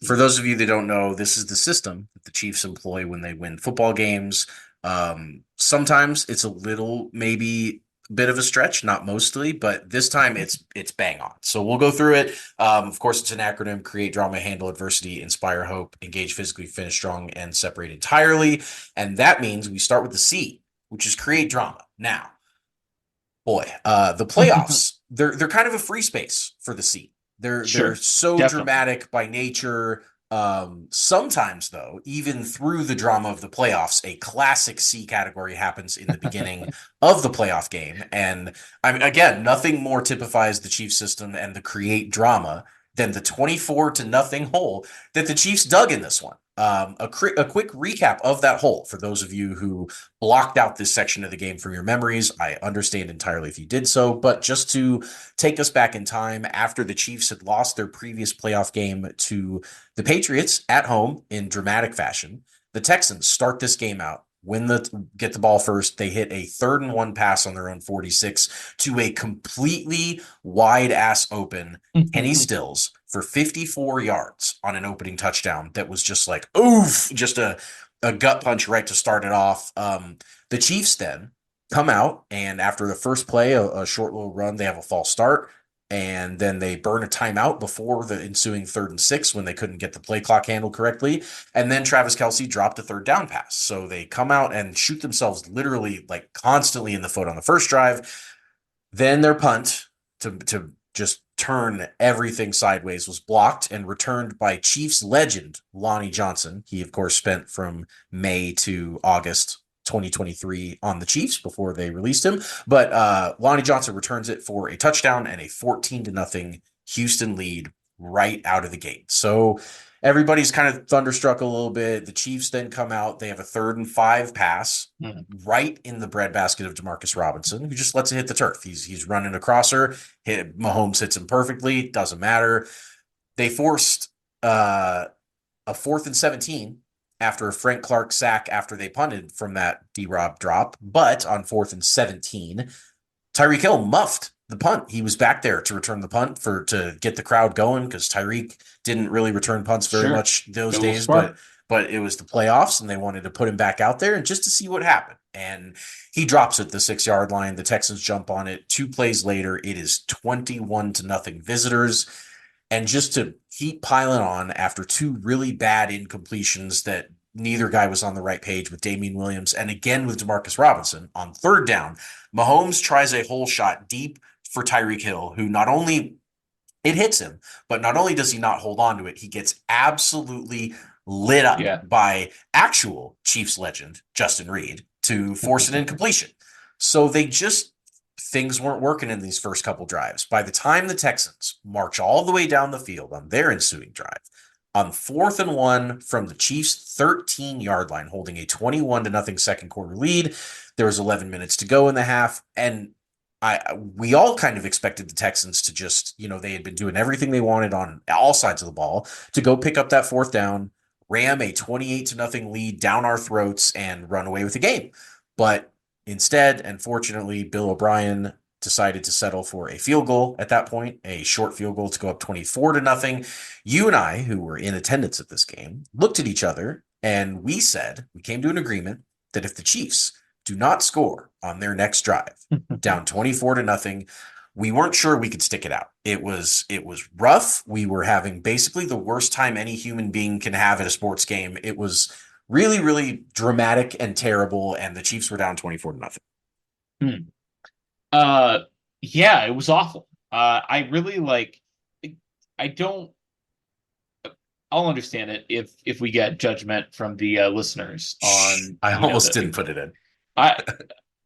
For those of you that don't know, this is the system that the Chiefs employ when they win football games. Sometimes it's a little maybe bit of a stretch, not mostly, but this time it's bang on. So we'll go through it. Of course, it's an acronym: create drama, handle adversity, inspire hope, engage physically, finish strong, and separate entirely. And that means we start with the C, which is create drama. Now, boy, the playoffs, they're kind of a free space for the C. They're Sure, so definitely. dramatic by nature. Sometimes, though, even through the drama of the playoffs, a classic C category happens in the beginning of the playoff game. And I mean, again, nothing more typifies the Chiefs system and the create drama than the 24-0 hole that the Chiefs dug in this one. A quick recap of that hole for those of you who blocked out this section of the game from your memories. I understand entirely if you did so, but just to take us back in time, after the Chiefs had lost their previous playoff game to the Patriots at home in dramatic fashion, the Texans start this game out, get the ball first. They hit a 3rd-and-1 pass on their own 46 to a completely wide ass open Kenny Stills for 54 yards on an opening touchdown that was just like, oof, just a gut punch right to start it off. The Chiefs then come out, and after the first play, a short little run, they have a false start, and then they burn a timeout before the ensuing 3rd and 6 when they couldn't get the play clock handled correctly. And then Travis Kelce dropped a 3rd down pass. So they come out and shoot themselves literally like constantly in the foot on the first drive. Then their punt to just turn everything sideways was blocked and returned by Chiefs legend Lonnie Johnson. He, of course, spent from May to August 2023 on the Chiefs before they released him. But Lonnie Johnson returns it for a touchdown and a 14-0 Houston lead right out of the gate. So everybody's kind of thunderstruck a little bit. The Chiefs then come out. They have a 3rd and 5 pass right in the breadbasket of Demarcus Robinson, who just lets it hit the turf. He's running across her. Mahomes hits him perfectly. Doesn't matter. They forced a 4th and 17 after a Frank Clark sack after they punted from that D-Rob drop. But on 4th and 17, Tyreek Hill muffed the punt. He was back there to return the punt to get the crowd going because Tyreek didn't really return punts very Sure. much those Go a little days, but smart. it was the playoffs and they wanted to put him back out there and just to see what happened. And he drops it the 6 yard line. The Texans jump on it. 2 plays later, it is 21-0 visitors. And just to keep piling on after two really bad incompletions that neither guy was on the right page with Damian Williams and again with Demarcus Robinson on third down, Mahomes tries a hole shot deep for Tyreek Hill, who not only it hits him, but not only does he not hold on to it, he gets absolutely lit up Yeah. by actual Chiefs legend Justin Reed to force an incompletion. So things weren't working in these first couple drives. By the time the Texans march all the way down the field on their ensuing drive, on 4th and 1 from the Chiefs' 13-yard line, holding a 21-0 second quarter lead, there was 11 minutes to go in the half, and we all kind of expected the Texans to just, they had been doing everything they wanted on all sides of the ball to go pick up that 4th down, ram a 28-0 lead down our throats, and run away with the game. But instead, and fortunately, Bill O'Brien decided to settle for a field goal at that point, a short field goal to go up 24-0. You and I, who were in attendance at this game, looked at each other and we came to an agreement that if the Chiefs do not score on their next drive, down 24-0, we weren't sure we could stick it out. It was rough. We were having basically the worst time any human being can have at a sports game. It was really, really dramatic and terrible, and the Chiefs were down 24-0. Yeah, it was awful. I really I don't. I'll understand it if we get judgment from the listeners on. I almost didn't put it in.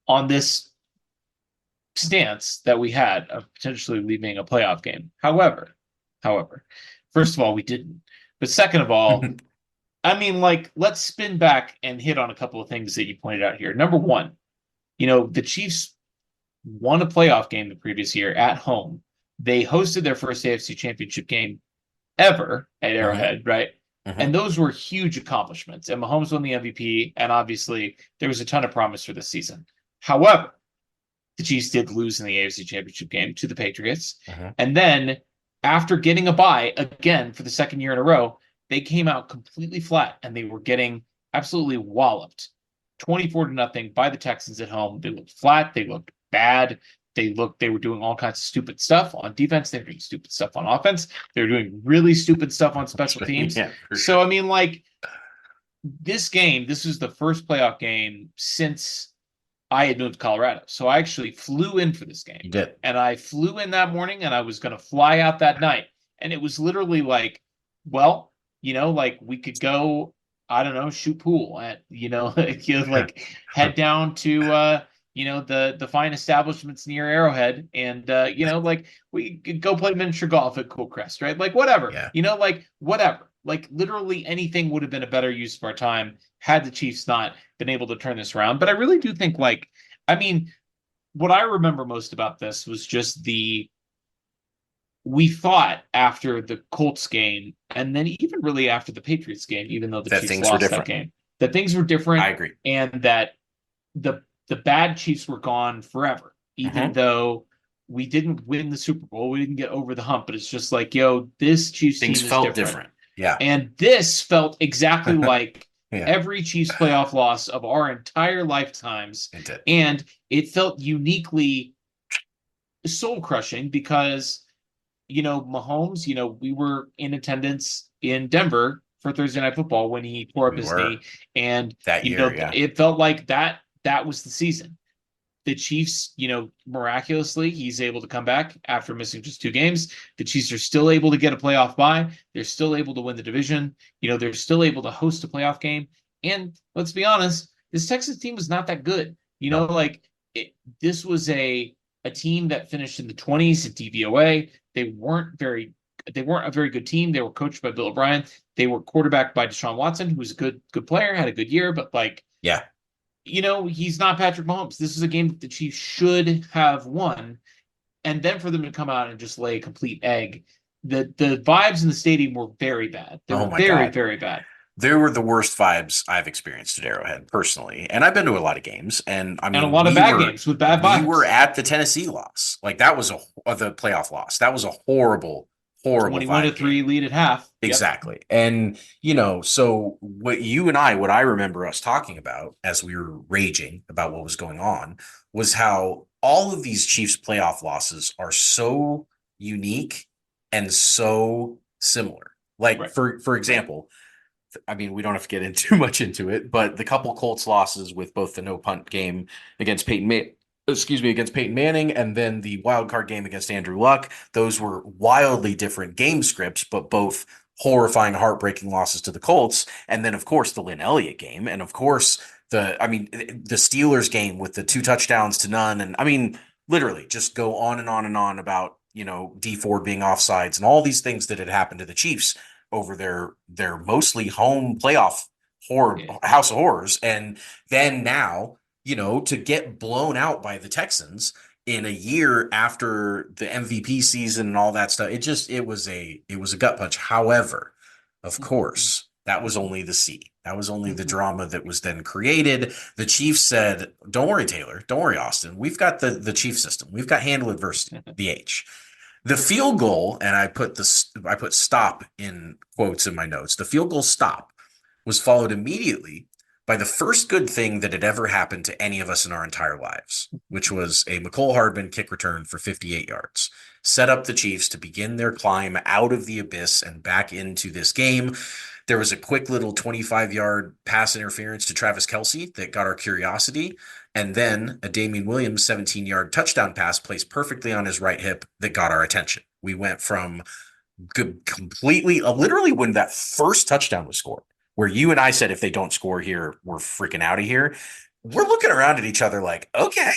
On this stance that we had of potentially leaving a playoff game. However, first of all, we didn't. But second of all, I mean, let's spin back and hit on a couple of things that you pointed out here. Number one, the Chiefs won a playoff game the previous year at home. They hosted their first AFC Championship game ever at Arrowhead, right? And those were huge accomplishments. And Mahomes won the MVP, and obviously there was a ton of promise for this season. However, the Chiefs did lose in the AFC Championship game to the Patriots. And then after getting a bye again for the second year in a row, they came out completely flat and they were getting absolutely walloped 24-0 by the Texans at home. They looked flat. They looked bad. They were doing all kinds of stupid stuff on defense. They were doing stupid stuff on offense. They were doing really stupid stuff on special teams. Yeah, so, I mean, this was the first playoff game since I had moved to Colorado. So I actually flew in for this game. You did. And I flew in that morning and I was going to fly out that night. And it was literally we could go, I don't know, shoot pool at, head down to, the fine establishments near Arrowhead and, we could go play miniature golf at Cool Crest, right? Whatever, whatever. Literally anything would have been a better use of our time had the Chiefs not been able to turn this around. But I really do think, what I remember most about this was just we thought after the Colts game, and then even really after the Patriots game, even though the Chiefs lost that game, that things were different. I agree. And that the bad Chiefs were gone forever, even though we didn't win the Super Bowl. We didn't get over the hump, but it's just this Chiefs things team felt is different. Yeah. And this felt exactly like every Chiefs playoff loss of our entire lifetimes. It did. And it felt uniquely soul crushing because, Mahomes, we were in attendance in Denver for Thursday Night Football when he tore up his knee. And that year, it felt like that was the season. The Chiefs, miraculously, he's able to come back after missing just 2 games. The Chiefs are still able to get a playoff bye. They're still able to win the division. They're still able to host a playoff game. And let's be honest, this Texas team was not that good. This was a team that finished in the 20s at DVOA. They weren't a very good team. They were coached by Bill O'Brien. They were quarterbacked by Deshaun Watson, who was a good player, had a good year, but he's not Patrick Mahomes. This is a game that the Chiefs should have won. And then for them to come out and just lay a complete egg, the vibes in the stadium were very bad. They were very, very bad. They were the worst vibes I've experienced at Arrowhead personally. And I've been to a lot of games. And I And a mean, lot of bad games with bad we were vibes. at the Tennessee loss. Like that was the playoff loss. That was a horrible, horrible 21 to vibe 3 game. lead at half. Yep. Exactly. And, so what I remember us talking about as we were raging about what was going on was how all of these Chiefs playoff losses are so unique and so similar. Like Right. for example, I mean, we don't have to get in too much into it, but the couple Colts losses with both the no punt game against against Peyton Manning, and then the wild card game against Andrew Luck, those were wildly different game scripts, but both horrifying, heartbreaking losses to the Colts. And then, of course, the Lynn Elliott game, and of course, the Steelers game with the 2 touchdowns to none, and I mean, literally, just go on and on and on about D Ford being offsides and all these things that had happened to the Chiefs over their mostly home playoff horror Yeah. house of horrors. And then now, to get blown out by the Texans in a year after the MVP season and all that stuff, it was a gut punch. However, of course, that was only the C. That was only the drama that was then created. The Chiefs said, "Don't worry, Taylor. Don't worry, Austin. We've got the Chief system. We've got handle adversity, the H." The field goal, and I put stop in quotes in my notes. The field goal stop was followed immediately by the first good thing that had ever happened to any of us in our entire lives, which was a McCole Hardman kick return for 58 yards. Set up the Chiefs to begin their climb out of the abyss and back into this game. There was a quick little 25-yard pass interference to Travis Kelce that got our curiosity. And then a Damian Williams 17-yard touchdown pass placed perfectly on his right hip that got our attention. We went from completely, literally when that first touchdown was scored, where you and I said, if they don't score here, we're freaking out of here. We're looking around at each other like, okay,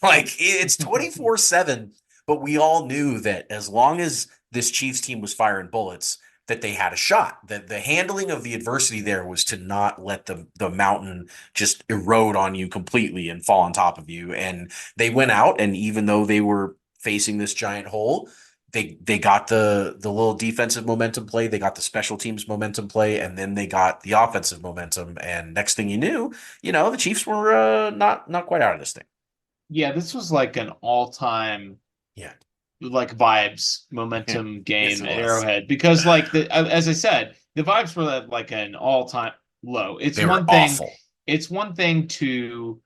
like it's 24-7. But we all knew that as long as this Chiefs team was firing bullets, that they had a shot. That the handling of the adversity there was to not let the mountain just erode on you completely and fall on top of you. And they went out, and even though they were facing this giant hole, they got the little defensive momentum play, they got the special teams momentum play, and then they got the offensive momentum. And next thing you knew, the Chiefs were not quite out of this thing. Yeah, this was like an all-time Yeah. like vibes momentum Yes, game it at was. Arrowhead because like as I said, the vibes were at like an all-time low. They were awful. It's one thing to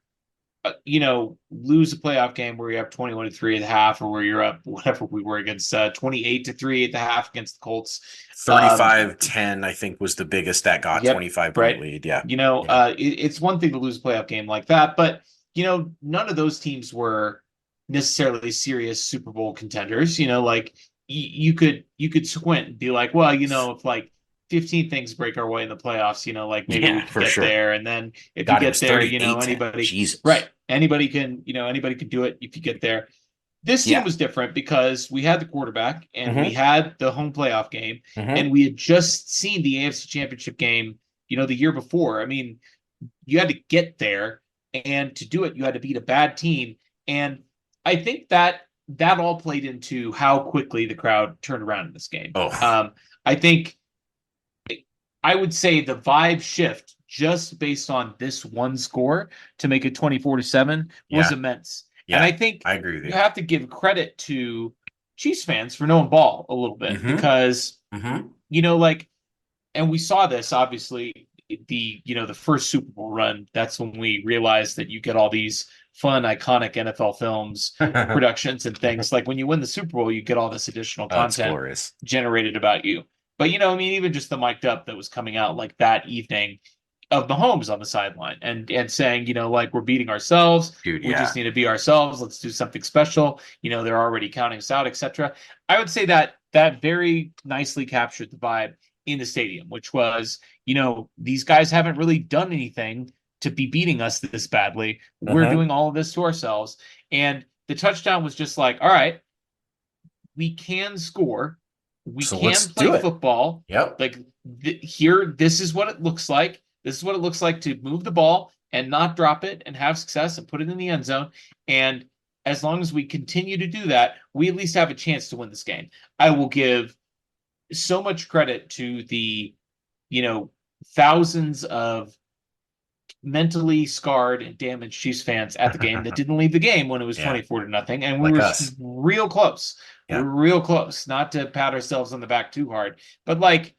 lose a playoff game where you're up 21 to 3 at the half, or where you're up whatever we were against 28 to 3 at the half against the Colts. Um, 35-10, I think, was the biggest that got yep, 25-point right. lead. Yeah. Yeah. It's one thing to lose a playoff game like that, but none of those teams were necessarily serious Super Bowl contenders. Like you could squint and be like, well, if like 15 things break our way in the playoffs, like maybe we Yeah, could for get sure. there. And then if you God, it get was there, 38-10. anybody, Jesus. right? Anybody can do it if you get there. This team Yeah. was different because we had the quarterback and we Mm-hmm. had the home playoff game, and Mm-hmm. we had just seen the AFC Championship game, the year before. I mean, you had to get there, and to do it, you had to beat a bad team. And I think that all played into how quickly the crowd turned around in this game. Oh, I think I would say the vibe shift just based on this one score to make it 24-7 was yeah. immense. And I Yeah. think I agree with you you. have to give credit to Chiefs fans for knowing ball a little bit Mm-hmm. because, Mm-hmm. like, and we saw this obviously the first Super Bowl run. That's when we realized that you get all these fun, iconic NFL films, productions, and things. Like when you win the Super Bowl, you get all this additional Oh, it's content glorious. generated about you. But I mean, even just the mic'd up that was coming out like that evening of Mahomes on the sideline and saying, like we're beating ourselves. Dude, We yeah. just need to be ourselves. Let's do something special. They're already counting us out, etc. I would say that very nicely captured the vibe in the stadium, which was, these guys haven't really done anything to be beating us this badly. We're Mm-hmm. doing all of this to ourselves. And the touchdown was just like, all right, we can score. We So can let's play do it. football. Yep. Like here, this is what it looks like. This is what it looks like to move the ball and not drop it and have success and put it in the end zone. And as long as we continue to do that, we at least have a chance to win this game. I will give so much credit to the, thousands of mentally scarred and damaged Chiefs fans at the game that didn't leave the game when it was Yeah, 24 to nothing. And we like were us. real close. We Yeah. were real close, not to pat ourselves on the back too hard, but like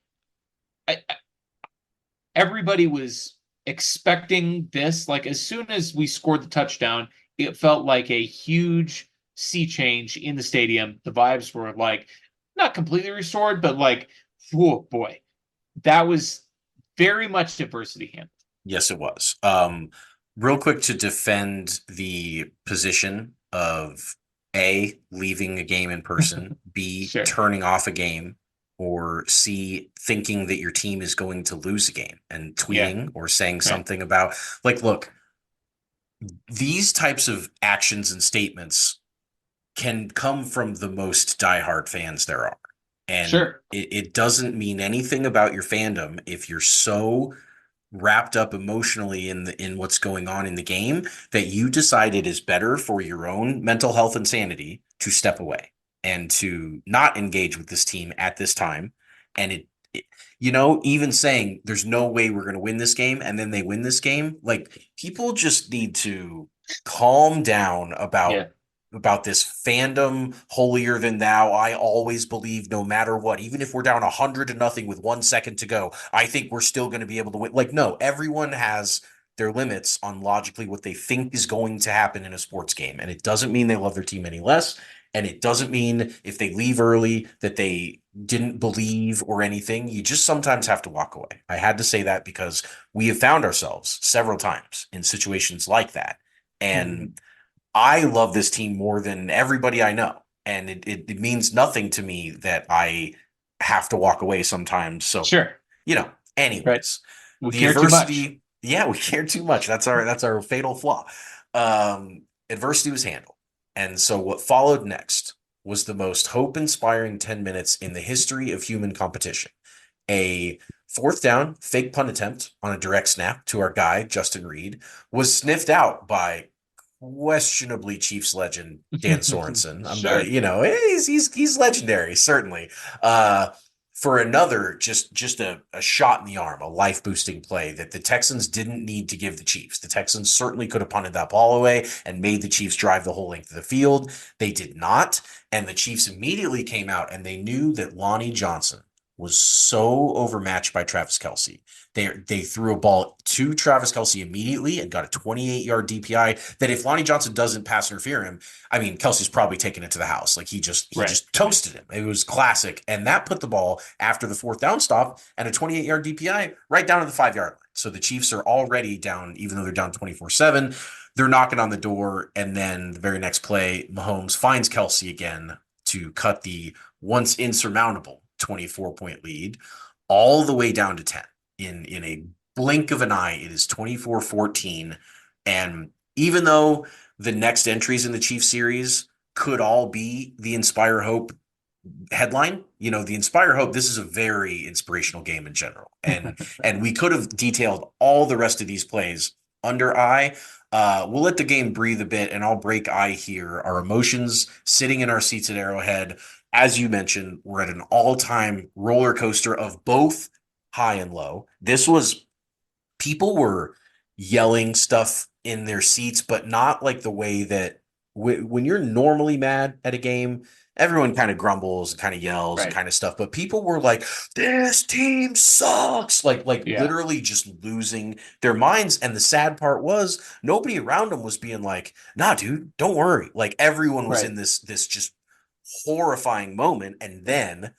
everybody was expecting this. Like as soon as we scored the touchdown, it felt like a huge sea change in the stadium. The vibes were like not completely restored, but like, oh boy, that was very much adversity handled. Yes, it was. Real quick to defend the position of A, leaving a game in person, B, Sure. turning off a game, or C, thinking that your team is going to lose a game and Yeah. tweeting or saying Right. something about, like, look, these types of actions and statements can come from the most diehard fans there are. And Sure. it doesn't mean anything about your fandom if you're so wrapped up emotionally in what's going on in the game that you decide it is better for your own mental health and sanity to step away and to not engage with this team at this time. And even saying there's no way we're going to win this game and then they win this game, like people just need to calm down Yeah. about this fandom holier than thou. I always believe no matter what, even if we're down 100-0 with 1 second to go, I think we're still going to be able to win. Like, no, everyone has their limits on logically what they think is going to happen in a sports game. And it doesn't mean they love their team any less. And it doesn't mean if they leave early that they didn't believe or anything. You just sometimes have to walk away. I had to say that because we have found ourselves several times in situations like that. Mhm. And I love this team more than everybody I know. And it means nothing to me that I have to walk away sometimes. So, Sure. Right. anyways, We the care too much. adversity, yeah, we care too much. That's our fatal flaw. Adversity was handled. And so what followed next was the most hope-inspiring 10 minutes in the history of human competition. A fourth down fake punt attempt on a direct snap to our guy, Justin Reed, was sniffed out by questionably Chiefs legend Dan Sorensen. Sure. He's legendary, certainly. Uh, for another just a shot in the arm, a life boosting play that the Texans didn't need to give the Chiefs. The Texans certainly could have punted that ball away and made the Chiefs drive the whole length of the field. They did not, and the Chiefs immediately came out and they knew that Lonnie Johnson was so overmatched by Travis Kelce. They threw a ball to Travis Kelce immediately and got a 28-yard DPI that if Lonnie Johnson doesn't pass interfere him, I mean, Kelsey's probably taking it to the house. Like he Right. just toasted him. It was classic. And that put the ball after the fourth down stop and a 28-yard DPI right down to the 5-yard line. So the Chiefs are already down, even though they're down 24-7. They're knocking on the door. And then the very next play, Mahomes finds Kelsey again to cut the once insurmountable 24-point lead all the way down to 10 in a blink of an eye. It is 24-14. And even though the next entries in the Chiefs series could all be the Inspire Hope headline, the Inspire Hope, this is a very inspirational game in general. And we could have detailed all the rest of these plays under eye. We'll let the game breathe a bit, and I'll break eye here. Our emotions sitting in our seats at Arrowhead. As you mentioned, we're at an all-time roller coaster of both high and low. People were yelling stuff in their seats, but not like the way that when you're normally mad at a game, everyone kind of grumbles and kind of yells and Right. kind of stuff. But people were like, "This team sucks!" Like Yeah. literally just losing their minds. And the sad part was nobody around them was being like, "Nah, dude, don't worry." Like everyone was Right. in this just horrifying moment, and then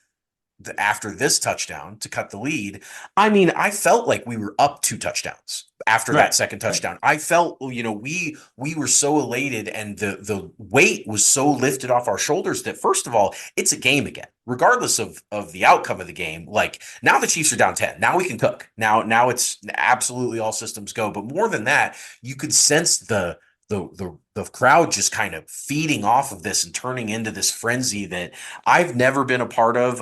after this touchdown to cut the lead, I mean, I felt like we were up 2 touchdowns after that Right. second Right. touchdown. I felt, we were so elated and the weight was so lifted off our shoulders that first of all, it's a game again, regardless of the outcome of the game. Like now the Chiefs are down 10. Now we can cook. Now it's absolutely all systems go. But more than that, you could sense the crowd just kind of feeding off of this and turning into this frenzy that I've never been a part of.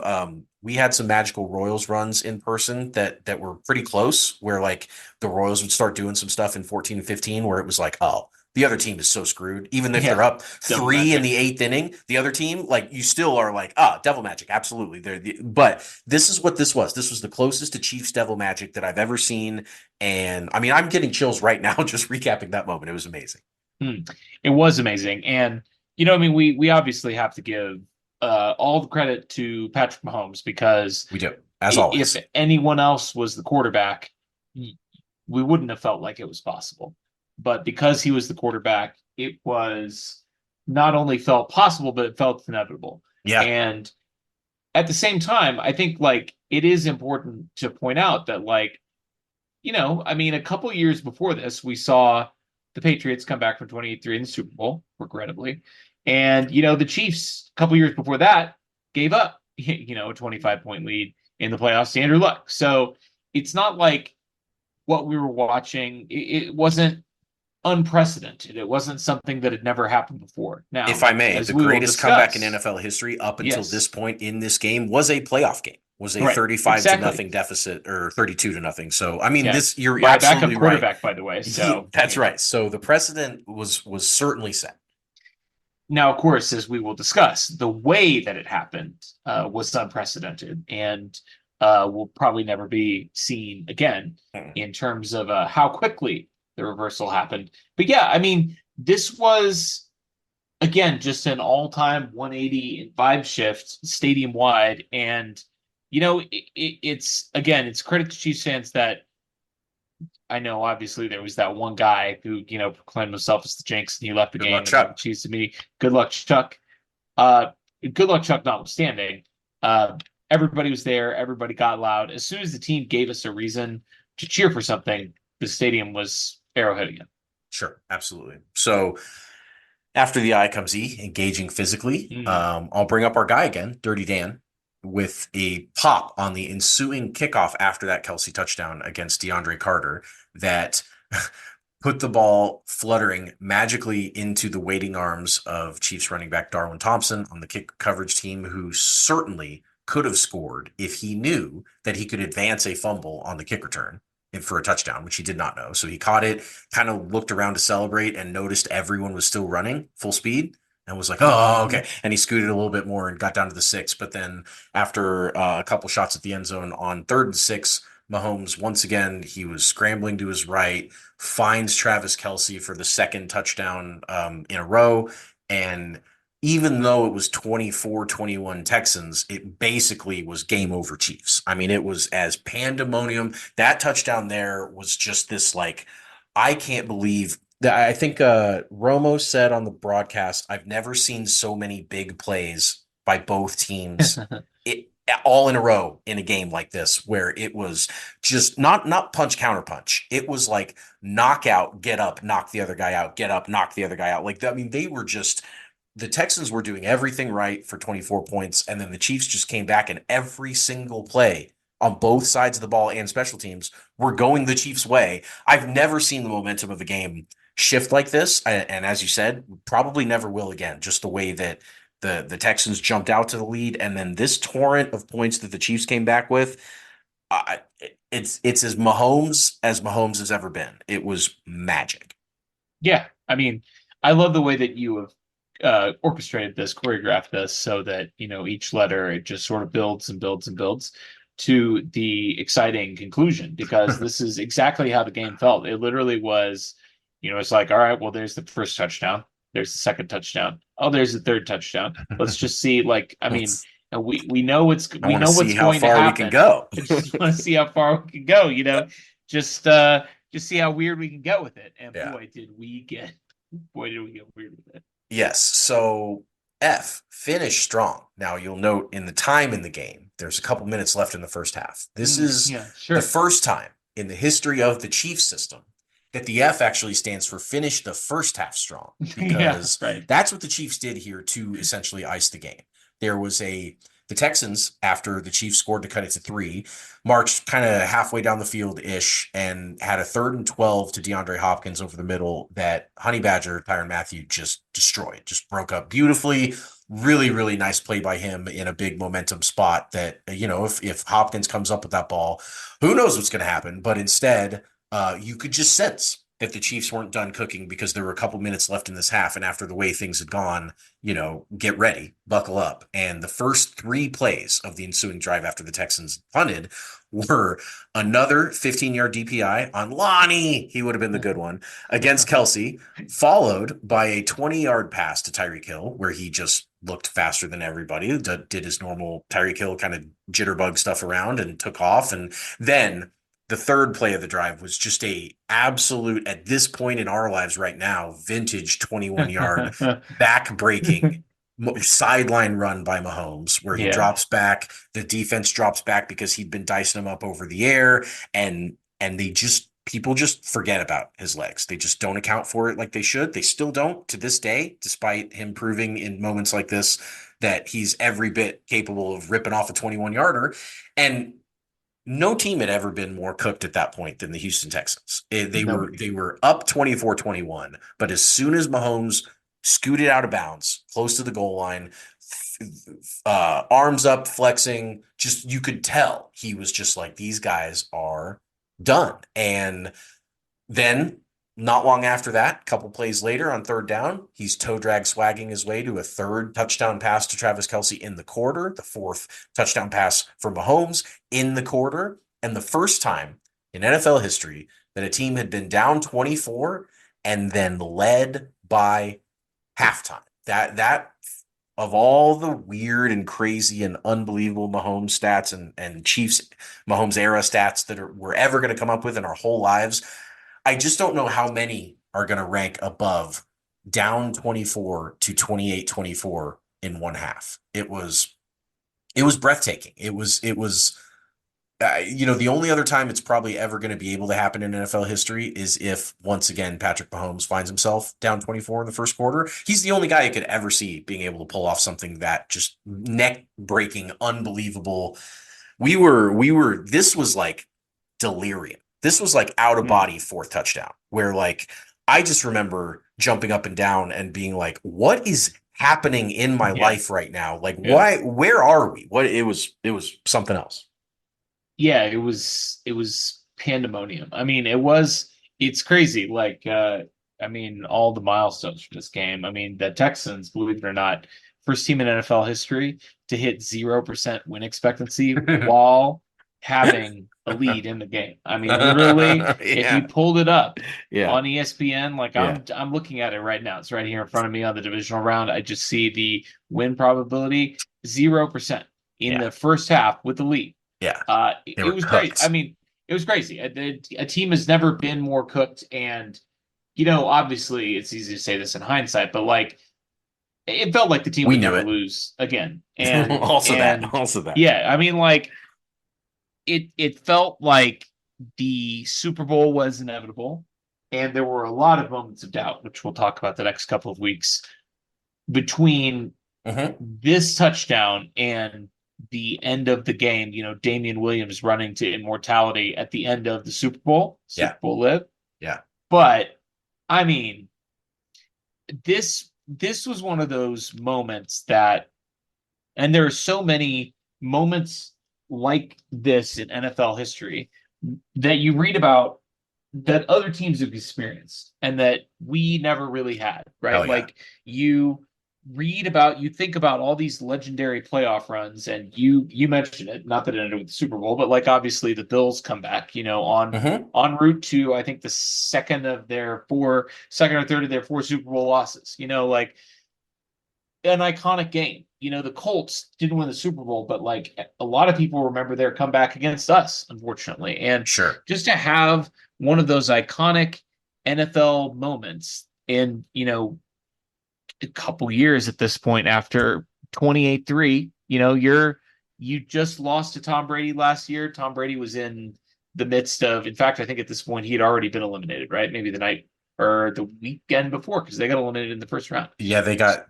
We had some Magical Royals runs in person that were pretty close, where like the Royals would start doing some stuff in 14 and 15 where it was like, oh, the other team is so screwed. Even if they're Yeah, up double three in magic. the eighth inning, the other team, like you still are like, devil magic. Absolutely. But this is what this was. This was the closest to Chiefs devil magic that I've ever seen. And I mean, I'm getting chills right now just recapping that moment. It was amazing. Hmm. It was amazing, and I mean, we obviously have to give all the credit to Patrick Mahomes because We do, as if always. anyone else was the quarterback, we wouldn't have felt like it was possible. But because he was the quarterback, it was not only felt possible, but it felt inevitable. Yeah. And at the same time, I think like it is important to point out that like, I mean, a couple years before this, we saw the Patriots come back from 28-3 in the Super Bowl, regrettably. And, the Chiefs, a couple years before that, gave up, a 25-point lead in the playoffs to Andrew Luck. So it's not like what we were watching, it wasn't unprecedented. It wasn't something that had never happened before. If Now, I may, as the we will greatest comeback in discuss, NFL history up until this yes, point in this game was a playoff game, was a right, 35 to exactly. nothing deficit or 32 to nothing. So, I mean, Yeah. this, you're By a backup absolutely right. quarterback, by the way. So, That's right. So the precedent was certainly set. Now, of course, as we will discuss, the way that it happened was unprecedented and will probably never be seen again Mm. in terms of how quickly the reversal happened. But yeah, I mean, this was, again, just an all-time 180 vibe shift stadium wide. And, it's credit to Chiefs fans that I know obviously there was that one guy who, proclaimed himself as the jinx and he left the Good game luck, and the Chuck. Chiefs to me. Good luck, Chuck. Uh, Good luck, Chuck, notwithstanding. Uh, Everybody was there. Everybody got loud. As soon as the team gave us a reason to cheer for something, the stadium was Arrowhead again. Sure, absolutely. So after the eye comes E, engaging physically. Mm. I'll bring up our guy again, Dirty Dan, with a pop on the ensuing kickoff after that Kelsey touchdown against DeAndre Carter that put the ball fluttering magically into the waiting arms of Chiefs running back Darwin Thompson on the kick coverage team, who certainly could have scored if he knew that he could advance a fumble on the kick return for a touchdown, which he did not know. So he caught it, kind of looked around to celebrate, and noticed everyone was still running full speed and was like, oh, Mm-hmm. okay. And he scooted a little bit more and got down to the 6. But then after a couple shots at the end zone on 3rd and 6, Mahomes, once again, he was scrambling to his right, finds Travis Kelce for the second touchdown in a row. And even though it was 24-21 Texans, it basically was game over Chiefs. I mean, it was as pandemonium. That touchdown there was just this like, I can't believe that. I think Romo said on the broadcast, I've never seen so many big plays by both teams it, all in a row in a game like this, where it was just not punch counter punch. It was like knockout, get up, knock the other guy out, get up, knock the other guy out. Like, I mean, they were just, the Texans were doing everything right for 24 points, and then the Chiefs just came back, and every single play on both sides of the ball and special teams were going the Chiefs' way. I've never seen the momentum of a game shift like this, and as you said, probably never will again. Just the way that the Texans jumped out to the lead, and then this torrent of points that the Chiefs came back with. Uh, it's as Mahomes has ever been. It was magic. Yeah, I mean, I love the way that you have orchestrated this, choreographed this, so that each letter it just sort of builds and builds and builds to the exciting conclusion. Because this is exactly how the game felt. It literally was, it's like, all right, well, there's the first touchdown, there's the second touchdown, oh, there's the third touchdown. Let's just see. Like, I mean, we know I we want to know see what's how going to far we can happen. go. I just want to see how far we can go. Just see how weird we can get with it. And Yeah. boy, did we get weird with it. Yes. So F finished strong. Now you'll note in the time in the game, there's a couple minutes left in the first half. This is Yeah, sure. the first time in the history of the Chiefs system that the F actually stands for finish the first half strong, because Yeah, right. that's what the Chiefs did here to essentially ice the game. There was the Texans, after the Chiefs scored to cut it to 3, marched kind of halfway down the field ish and had a 3rd and 12 to DeAndre Hopkins over the middle that Honey Badger, Tyrann Mathieu, just destroyed, just broke up beautifully. Really, really nice play by him in a big momentum spot that, if Hopkins comes up with that ball, who knows what's going to happen. But instead, you could just sense that the Chiefs weren't done cooking because there were a couple minutes left in this half. And after the way things had gone, get ready, buckle up. And the first three plays of the ensuing drive after the Texans punted were another 15-yard DPI on Lonnie. He would have been the good one against Kelsey, followed by a 20-yard pass to Tyreek Hill, where he just looked faster than everybody, did his normal Tyreek Hill kind of jitterbug stuff around and took off. And then the third play of the drive was just a absolute, at this point in our lives right now, vintage 21-yard back breaking sideline run by Mahomes, where he Yeah. drops back, the defense drops back because he'd been dicing him up over the air, and people just forget about his legs. They just don't account for it like they should. They still don't to this day, despite him proving in moments like this that he's every bit capable of ripping off a 21-yarder. And no team had ever been more cooked at that point than the Houston Texans. They were up 24-21, but as soon as Mahomes scooted out of bounds, close to the goal line, arms up, flexing, just you could tell he was just like, these guys are done. And then not long after that, a couple plays later on third down, he's toe drag swagging his way to a third touchdown pass to Travis Kelce in the quarter, the fourth touchdown pass for Mahomes in the quarter, and the first time in NFL history that a team had been down 24 and then led by halftime. That of all the weird and crazy and unbelievable Mahomes stats and Chiefs Mahomes era stats that we're ever going to come up with in our whole lives, I just don't know how many are going to rank above down 24 to 28-24 in one half. It was breathtaking. It was the only other time it's probably ever going to be able to happen in NFL history is if once again Patrick Mahomes finds himself down 24 in the first quarter. He's the only guy you could ever see being able to pull off something that just neck breaking, unbelievable. This was like delirium. This was like out of body fourth touchdown, where like I just remember jumping up and down and being like, what is happening in my life right now? Like, why, where are we? It was something else. Yeah, it was pandemonium. I mean, it's crazy. Like, I mean, all the milestones for this game. I mean, the Texans, believe it or not, first team in NFL history to hit 0% win expectancy while having a lead in the game. I mean, literally, if you pulled it up on ESPN, like I'm looking at it right now. It's right here in front of me on the divisional round. I just see the win probability 0% in the first half with the lead. It was great. I mean, it was crazy. A team has never been more cooked, and obviously, it's easy to say this in hindsight, but like, it felt like the team would never lose again. And also that. Yeah, I mean, like, it felt like the Super Bowl was inevitable, and there were a lot of moments of doubt, which we'll talk about the next couple of weeks, between this touchdown and the end of the game. Damian Williams running to immortality at the end of the Super Bowl. Super Bowl live. Yeah. But I mean, this was one of those moments that, and there are so many moments like this in NFL history that you read about that other teams have experienced and that we never really had, right? Like you think about all these legendary playoff runs, and you mentioned it, not that it ended with the Super Bowl, but like obviously the Bills come back, on route to, I think, the second or third of their four Super Bowl losses, like an iconic game. The Colts didn't win the Super Bowl, but like a lot of people remember their comeback against us, unfortunately. And just to have one of those iconic NFL moments in, a couple years at this point after 28-3, you just lost to Tom Brady last year. Tom Brady was in the midst of, in fact, I think at this point he had already been eliminated, right? Maybe the night or the weekend before, because they got eliminated in the first round. Yeah, they got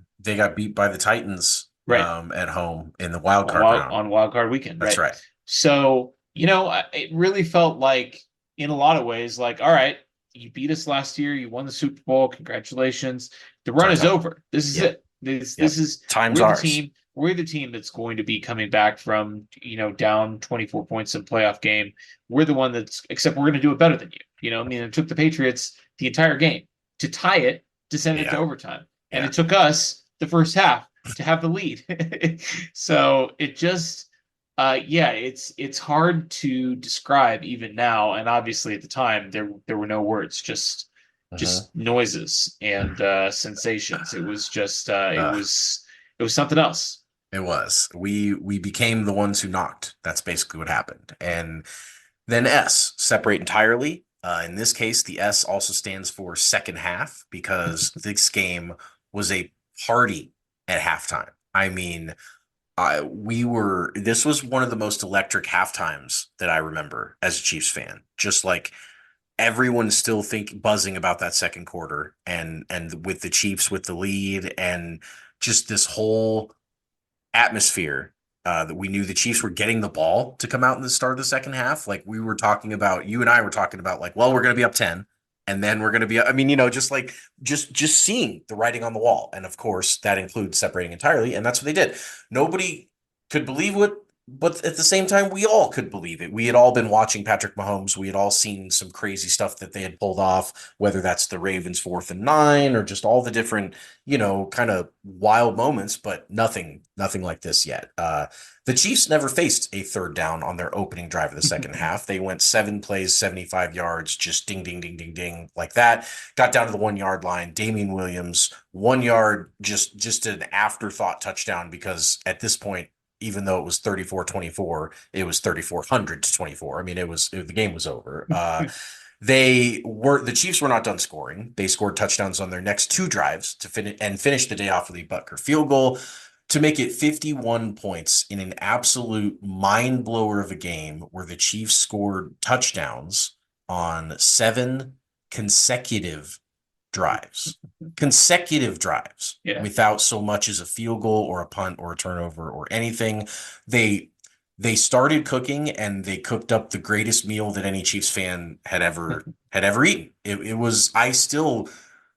beat by the Titans at home in the wild card round on wild card weekend. That's right. So, it really felt like, in a lot of ways, like, all right, you beat us last year, you won the Super Bowl, congratulations. The run is over. This is it. This is time's ours. The team. we're the team that's going to be coming back from, down 24 points in a playoff game. We're the one except we're going to do it better than you. I mean, it took the Patriots the entire game to tie it, to send it to Yeah. overtime. And Yeah. it took us the first half to have the lead. So it just, yeah, it's hard to describe even now. And obviously at the time there were no words, Mhm. just noises and sensations. It was just Uh, it was something else. it was. We became the ones who knocked. That's basically what happened. And then S, separate entirely. In this case, the S also stands for second half because this game was a party at halftime. I mean, this was one of the most electric halftimes that I remember as a Chiefs fan. Just like everyone's still buzzing about that second quarter and with the Chiefs with the lead and just this whole atmosphere that we knew the Chiefs were getting the ball to come out in the start of the second half. Like we were talking about, you and I were talking about like, well, we're going to be up 10 and then we're going to be, I mean, just like, just seeing the writing on the wall. And of course that includes separating entirely. And that's what they did. Nobody could believe what, but at the same time, we all could believe it. We had all been watching Patrick Mahomes. We had all seen some crazy stuff that they had pulled off, whether that's the Ravens 4th and 9 or just all the different kind of wild moments, but nothing like this yet. The Chiefs never faced a third down on their opening drive of the second half. They went 7 plays, 75 yards, just ding, ding, ding, ding, ding, like that. Got down to the 1 yard line. Damian Williams, 1 yard, just an afterthought touchdown because at this point, even though it was 34-24, it was 3,400-24. I mean, the game was over. The Chiefs were not done scoring. They scored touchdowns on their next 2 drives to finish the day off with a Butker field goal to make it 51 points in an absolute mind blower of a game where the Chiefs scored touchdowns on 7 consecutive drives Yeah. without so much as a field goal or a punt or a turnover or anything. They started cooking and they cooked up the greatest meal that any Chiefs fan had ever eaten. It was I still,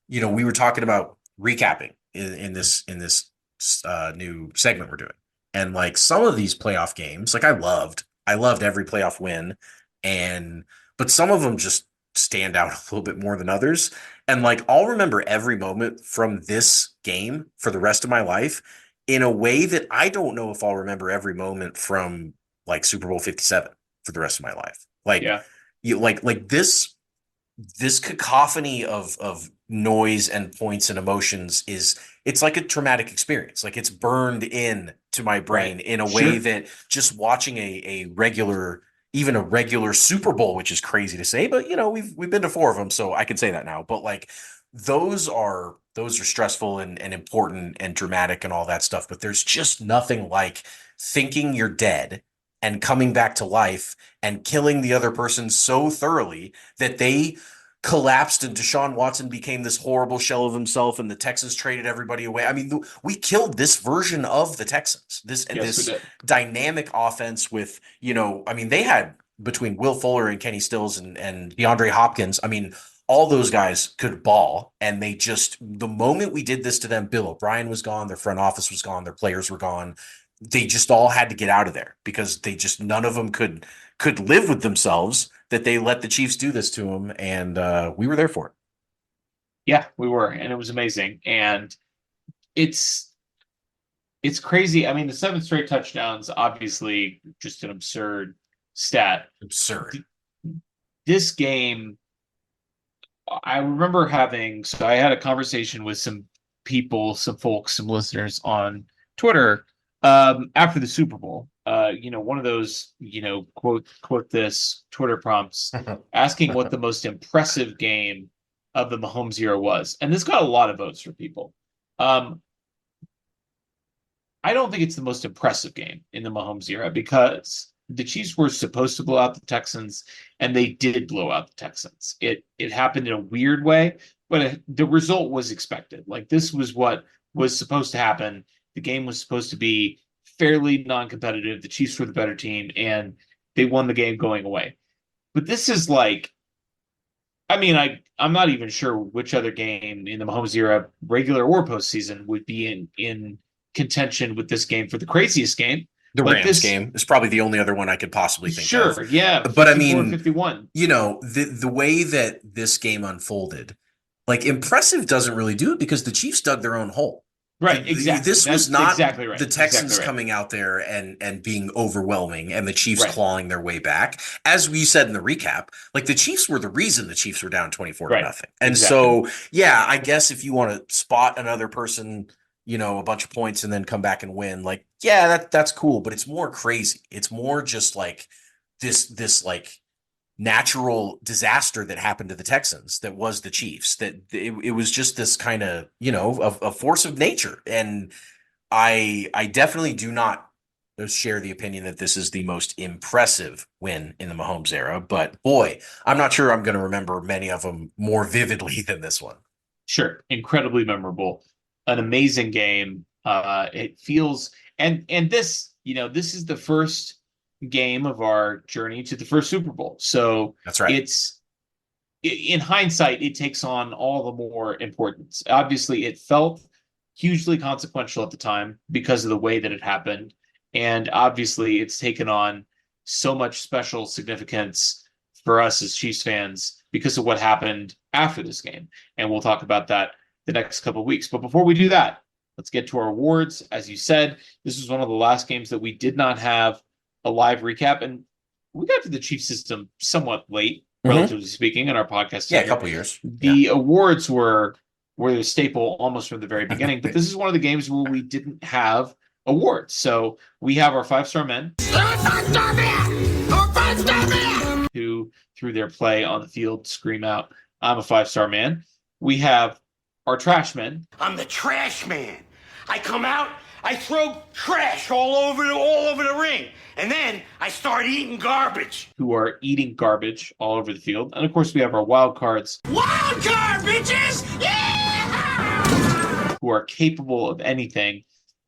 we were talking about recapping in this new segment we're doing. And like some of these playoff games, like I loved every playoff win but some of them just stand out a little bit more than others. And like I'll remember every moment from this game for the rest of my life in a way that I don't know if I'll remember every moment from like Super Bowl 57 for the rest of my life. Like Yeah. you like this cacophony of noise and points and emotions it's like a traumatic experience. Like it's burned in to my Right. brain in a way Sure. that just watching even a regular Super Bowl, which is crazy to say, but we've been to 4 of them, so I can say that now. But like those are stressful and important and dramatic and all that stuff. But there's just nothing like thinking you're dead and coming back to life and killing the other person so thoroughly that they collapsed and Deshaun Watson became this horrible shell of himself and the Texans traded everybody away. I mean, we killed this version of the Texans. This Yes, we this did. dynamic offense with, I mean, they had between Will Fuller and Kenny Stills and DeAndre Hopkins, I mean, all those guys could ball. And the moment we did this to them, Bill O'Brien was gone, their front office was gone, their players were gone. They just all had to get out of there because none of them could live with themselves that they let the Chiefs do this to them, and we were there for it. Yeah, we were, and it was amazing. And it's it's crazy. I mean, the 7 straight touchdowns, obviously, just an absurd stat. Absurd. This game, I remember so I had a conversation with some people, some folks, some listeners on Twitter after the Super Bowl. One of those, quote this Twitter prompts asking what the most impressive game of the Mahomes era was. And this got a lot of votes from people. Um, I don't think it's the most impressive game in the Mahomes era because the Chiefs were supposed to blow out the Texans, and they did blow out the Texans. It happened in a weird way, but the result was expected. Like this was what was supposed to happen. The game was supposed to be fairly non-competitive. The Chiefs were the better team, and they won the game going away. But this is like, I mean, I'm not even sure which other game in the Mahomes era, regular or postseason, would be in contention with this game for the craziest game. The Like Rams this, game is probably the only other one I could possibly think of. sure, yeah, But I 54 mean, 51. the way that this game unfolded, like impressive doesn't really do it because the Chiefs dug their own hole. Right, exactly. This was That's not exactly right. the Exactly Texans right. coming out there and being overwhelming and the Chiefs Right, clawing their way back. As we said in the recap, like the Chiefs were the reason the Chiefs were down 24 to right. nothing. And Exactly. so, yeah, I guess if you want to spot another person, a bunch of points and then come back and win, like, yeah, that's cool, but it's more crazy. It's more just like this like natural disaster that happened to the Texans that was the Chiefs, that it was just this kind of, a force of nature. And I definitely do not share the opinion that this is the most impressive win in the Mahomes era, but boy, I'm not sure I'm going to remember many of them more vividly than this one. Sure, incredibly memorable, an amazing game. It feels and this, this is the first game of our journey to the first Super Bowl. So That's right. it's in hindsight, it takes on all the more importance. Obviously, it felt hugely consequential at the time because of the way that it happened. And obviously, it's taken on so much special significance for us as Chiefs fans because of what happened after this game. And we'll talk about that the next couple of weeks. But before we do that, let's get to our awards. As you said, this was one of the last games that we did not have a live recap. And we got to the Chiefs system somewhat late, relatively speaking, in our podcast. Yeah, a couple years. The awards were a staple almost from the very beginning, but this is one of the games where we didn't have awards. So we have our 5-star men who, through their play on the field, scream out, "I'm a 5-star man." We have our trash men. I'm the trash man. I come out, I throw trash all over the ring, and then I start eating garbage. Who are eating garbage all over the field. And of course, we have our wild cards. Wild card, bitches! Yeah! Who are capable of anything.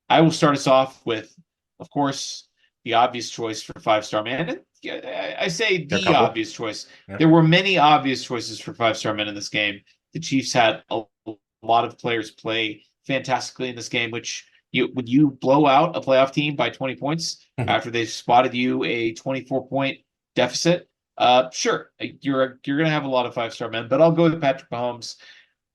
I will start us off with, of course, the obvious choice for 5-star man. And I say the obvious choice. Yeah. There were many obvious choices for 5-star men in this game. The Chiefs had a lot of players play fantastically in this game, which when you blow out a playoff team by 20 points after they've spotted you a 24-point deficit, sure, you're going to have a lot of 5-star men, but I'll go with Patrick Mahomes.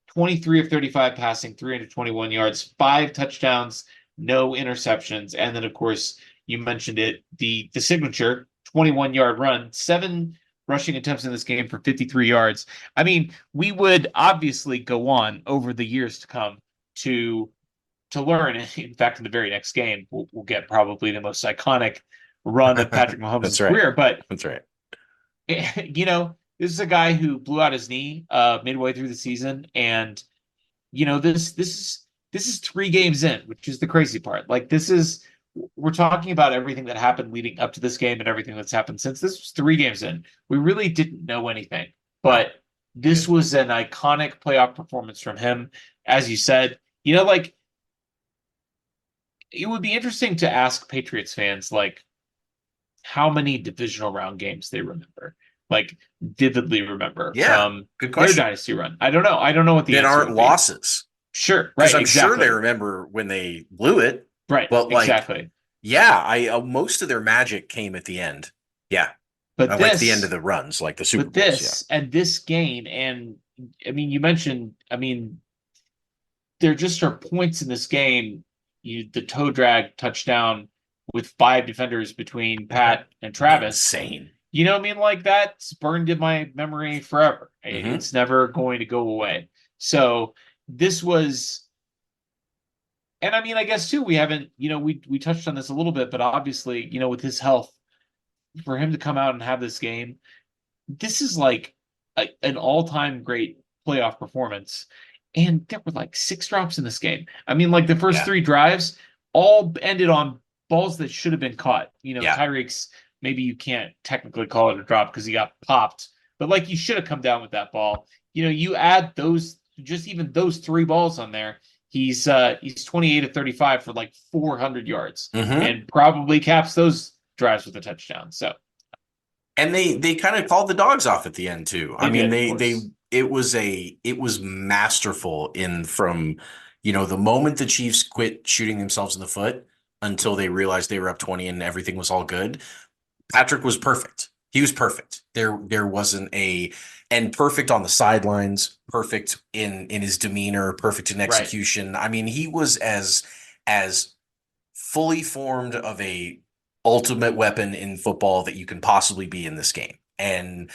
23 of 35 passing, 321 yards, 5 touchdowns, no interceptions. And then, of course, you mentioned it, the signature 21-yard run, 7 rushing attempts in this game for 53 yards. I mean, we would obviously go on over the years to come to learn. In fact, in the very next game, we'll get probably the most iconic run of Patrick Mahomes' career. But that's right. This is a guy who blew out his knee midway through the season, and this is 3 games in, which is the crazy part. Like we're talking about everything that happened leading up to this game and everything that's happened since. This was 3 games in. We really didn't know anything, but this was an iconic playoff performance from him. As you said, it would be interesting to ask Patriots fans, like, how many divisional round games they remember, like vividly remember from good question. Their dynasty run. I don't know. I don't know what the answer aren't would losses. Sure, right. I'm exactly. sure they remember when they blew it. Right. But exactly. Yeah, most of their magic came at the end. Yeah. But like the end of the runs, like the Super Bowls. And this game, and I mean, you mentioned, there just are points in this game. The toe drag touchdown with 5 defenders between Pat and Travis. Insane. Like that's burned in my memory forever. It's never going to go away. So this was, and I guess too, we haven't, we touched on this a little bit, but obviously, with his health, for him to come out and have this game, this is like an all-time great playoff performance. And there were like 6 drops in this game. Like the first 3 drives all ended on balls that should have been caught. Tyreek's, maybe you can't technically call it a drop because he got popped, but like you should have come down with that ball. You add even those 3 balls on there. He's 28 of 35 for like 400 yards and probably caps those drives with a touchdown. So, and they kind of called the dogs off at the end too. It was masterful from The moment the Chiefs quit shooting themselves in the foot until they realized they were up 20 and everything was all good, Patrick was perfect. He was perfect. There wasn't and perfect on the sidelines, perfect in his demeanor, perfect in Right. execution. I mean, he was as fully formed of a ultimate weapon in football that you can possibly be in this game. And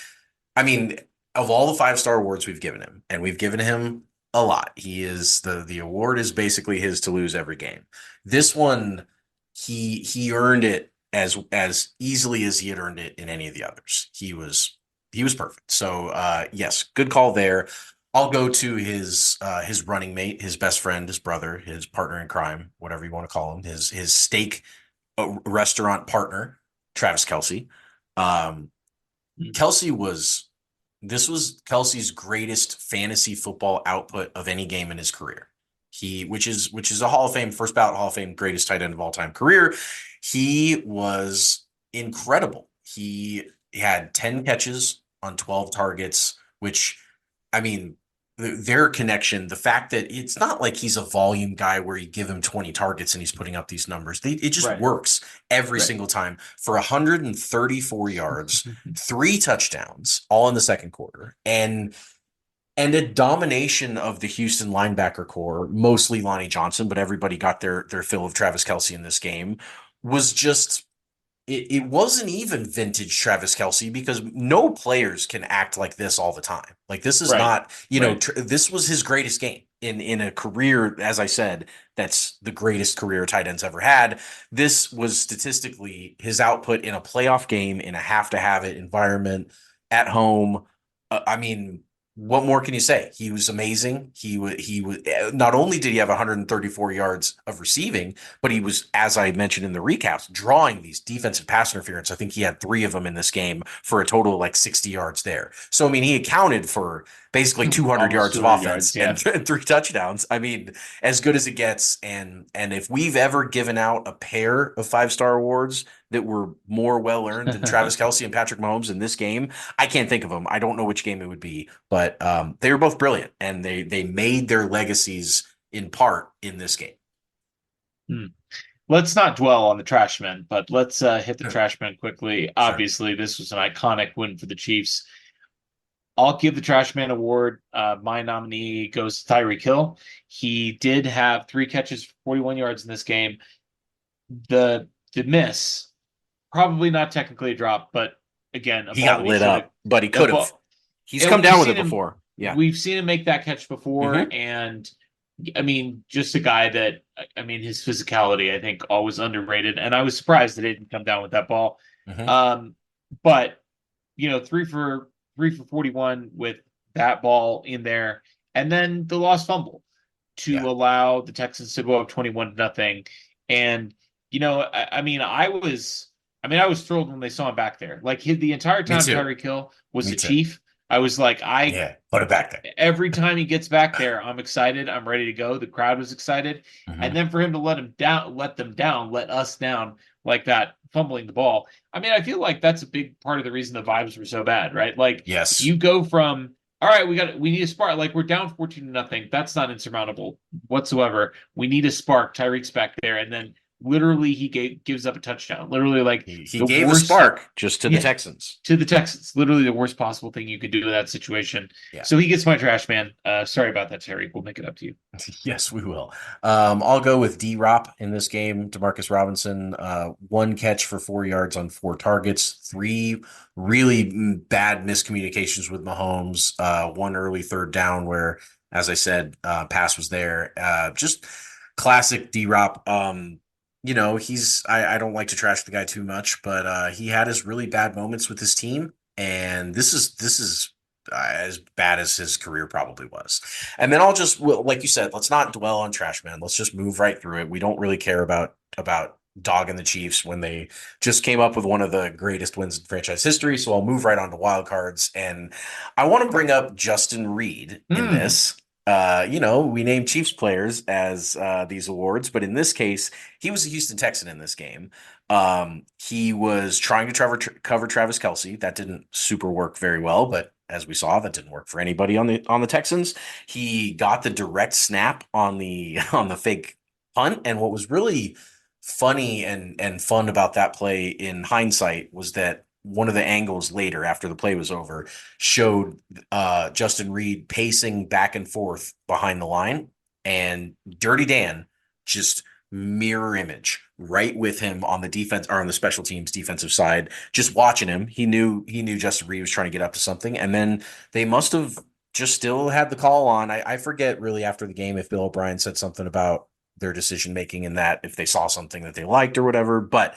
I mean, of all the 5-star awards we've given him, and we've given him a lot, the award is basically his to lose every game. This one, he earned it as easily as he had earned it in any of the others. He was perfect. So yes, good call there. I'll go to his running mate, his best friend, his brother, his partner in crime, whatever you want to call him, his steak restaurant partner, Travis Kelce. Um, Kelce this was Kelsey's greatest fantasy football output of any game in his career. Which is a Hall of Fame, first ballot Hall of Fame, greatest tight end of all time career. He was incredible. He had 10 catches on 12 targets, which, I mean, their connection, the fact that it's not like he's a volume guy where you give him 20 targets and he's putting up these numbers. It just works every single time for 134 yards, 3 touchdowns, all in the second quarter, and a domination of the Houston linebacker core, mostly Lonnie Johnson, but everybody got their fill of Travis Kelce in this game, was just it wasn't even vintage Travis Kelce because no players can act like this all the time. Like this is not, this was his greatest game in a career, as I said, that's the greatest career tight ends ever had. This was statistically his output in a playoff game in a have to have it environment at home. I mean, what more can you say? He was amazing. He was not only did he have 134 yards of receiving, but he was, as I mentioned in the recaps, drawing these defensive pass interference. I think he had 3 of them in this game for a total of like 60 yards there. So, I mean, he accounted for basically 200 yards of offense and 3 touchdowns. I mean, as good as it gets. And if we've ever given out a pair of 5-star awards that were more well-earned than Travis Kelce and Patrick Mahomes in this game, I can't think of them. I don't know which game it would be, but they were both brilliant, and they made their legacies in part in this game. Let's not dwell on the trash men, but let's hit the trash men quickly. Sure. Obviously, this was an iconic win for the Chiefs. I'll give the trash man award. My nominee goes to Tyreek Hill. He did have 3 catches for 41 yards in this game. The miss, probably not technically a drop, but again, he got lit up, but he could have. He's come down with it before. Yeah, we've seen him make that catch before, and I mean, just a guy that, I mean, his physicality, I think, always underrated, and I was surprised that he didn't come down with that ball. But 3 for 41 with that ball in there, and then the lost fumble to allow the Texans to go up 21-0. And I was thrilled when they saw him back there. Like the entire time Tyreek Hill was a Chief, I was like, put it back there. Every time he gets back there, I'm excited. I'm ready to go. The crowd was excited. And then for him to let us down like that, fumbling the ball. I mean, I feel like that's a big part of the reason the vibes were so bad, right? Like, yes, you go from, all right, we need a spark. Like, we're down 14-0. That's not insurmountable whatsoever. We need a spark. Tyreek's back there. And then literally he gives up a touchdown. Literally, like, he gave a spark just to the Texans. To the Texans. Literally the worst possible thing you could do in that situation. Yeah. So he gets my trash man. Sorry about that, Terry. We'll make it up to you. Yes, we will. I'll go with D-Rop in this game. Demarcus Robinson, 1 catch for 4 yards on 4 targets, 3 really bad miscommunications with Mahomes, 1 early third down where, as I said, pass was there. Just classic D-Rop. I don't like to trash the guy too much, but he had his really bad moments with his team, and this is as bad as his career probably was. And then I'll just, like you said, let's not dwell on trash man. Let's just move right through it. We don't really care about dogging the Chiefs when they just came up with one of the greatest wins in franchise history. So I'll move right on to wild cards, and I want to bring up Justin Reed in this. We name Chiefs players as these awards, but in this case, he was a Houston Texan in this game. He was trying to cover Travis Kelce. That didn't super work very well, but as we saw, that didn't work for anybody on the Texans. He got the direct snap on the on the fake punt, and what was really funny and fun about that play in hindsight was that one of the angles later after the play was over showed Justin Reed pacing back and forth behind the line, and Dirty Dan just mirror image right with him on the defense or on the special teams defensive side, just watching him. He knew Justin Reed was trying to get up to something, and then they must have just still had the call on. I forget really after the game if Bill O'Brien said something about their decision making and that if they saw something that they liked or whatever, but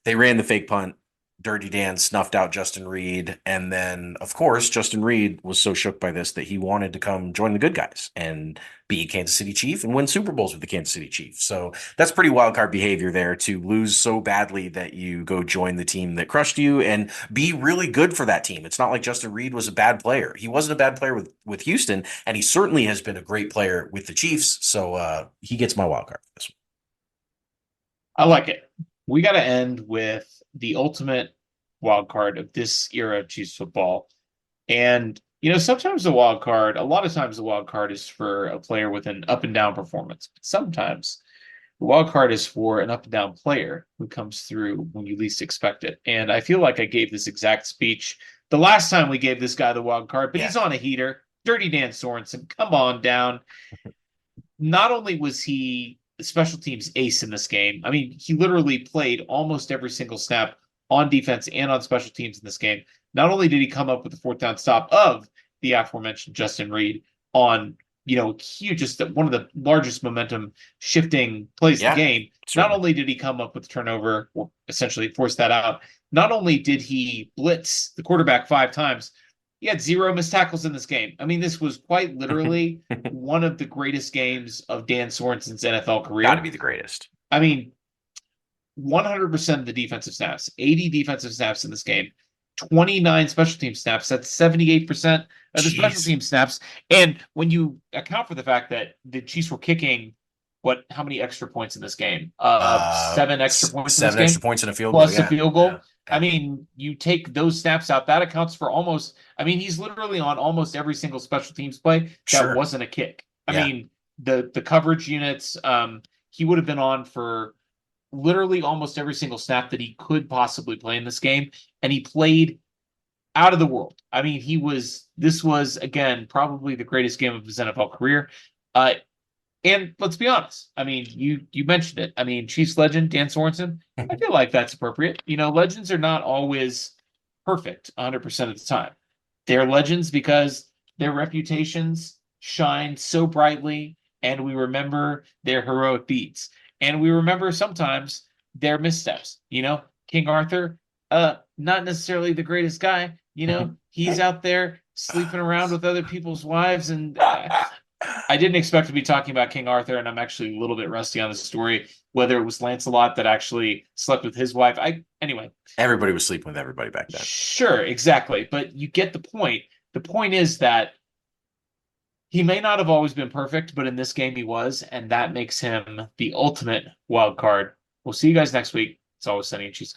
they ran the fake punt. Dirty Dan snuffed out Justin Reed. And then, of course, Justin Reed was so shook by this that he wanted to come join the good guys and be a Kansas City Chief and win Super Bowls with the Kansas City Chiefs. So that's pretty wild card behavior there, to lose so badly that you go join the team that crushed you and be really good for that team. It's not like Justin Reed was a bad player. He wasn't a bad player with Houston, and he certainly has been a great player with the Chiefs. So he gets my wild card for this one. I like it. We got to end with the ultimate wild card of this era of Chiefs football. And, sometimes a lot of times the wild card is for a player with an up and down performance. But sometimes the wild card is for an up and down player who comes through when you least expect it. And I feel like I gave this exact speech the last time we gave this guy the wild card, but he's on a heater. Dirty Dan Sorensen, come on down. Not only was he the special teams ace in this game, I mean, he literally played almost every single snap on defense and on special teams in this game. Not only did he come up with the fourth down stop of the aforementioned Justin Reed on, huge, just one of the largest momentum shifting plays in the game. Certainly. Not only did he come up with the turnover, or essentially force that out, not only did he blitz the quarterback 5 times, he had 0 missed tackles in this game. I mean, this was quite literally one of the greatest games of Dan Sorensen's NFL career. Got to be the greatest. I mean, 100% of the defensive snaps, 80 defensive snaps in this game, 29 special team snaps. That's 78% of the special team snaps. And when you account for the fact that the Chiefs were kicking, how many extra points in this game? 7 extra points. 7 extra points in a field goal. Plus a field goal. Yeah. I mean, you take those snaps out, that accounts for he's literally on almost every single special teams play that wasn't a kick. I mean, the coverage units, he would have been on for literally almost every single snap that he could possibly play in this game, and he played out of the world. I mean, this was again probably the greatest game of his NFL career. And let's be honest. I mean, you mentioned it. I mean, Chiefs legend Dan Sorensen. I feel like that's appropriate. Legends are not always perfect 100% of the time. They're legends because their reputations shine so brightly, and we remember their heroic deeds. And we remember sometimes their missteps. King Arthur, not necessarily the greatest guy. He's out there sleeping around with other people's wives. And I didn't expect to be talking about King Arthur, and I'm actually a little bit rusty on the story, whether it was Lancelot that actually slept with his wife. Anyway. Everybody was sleeping with everybody back then. Sure, exactly. But you get the point. The point is that he may not have always been perfect, but in this game he was, and that makes him the ultimate wild card. We'll see you guys next week. It's always sunny in Chiefs.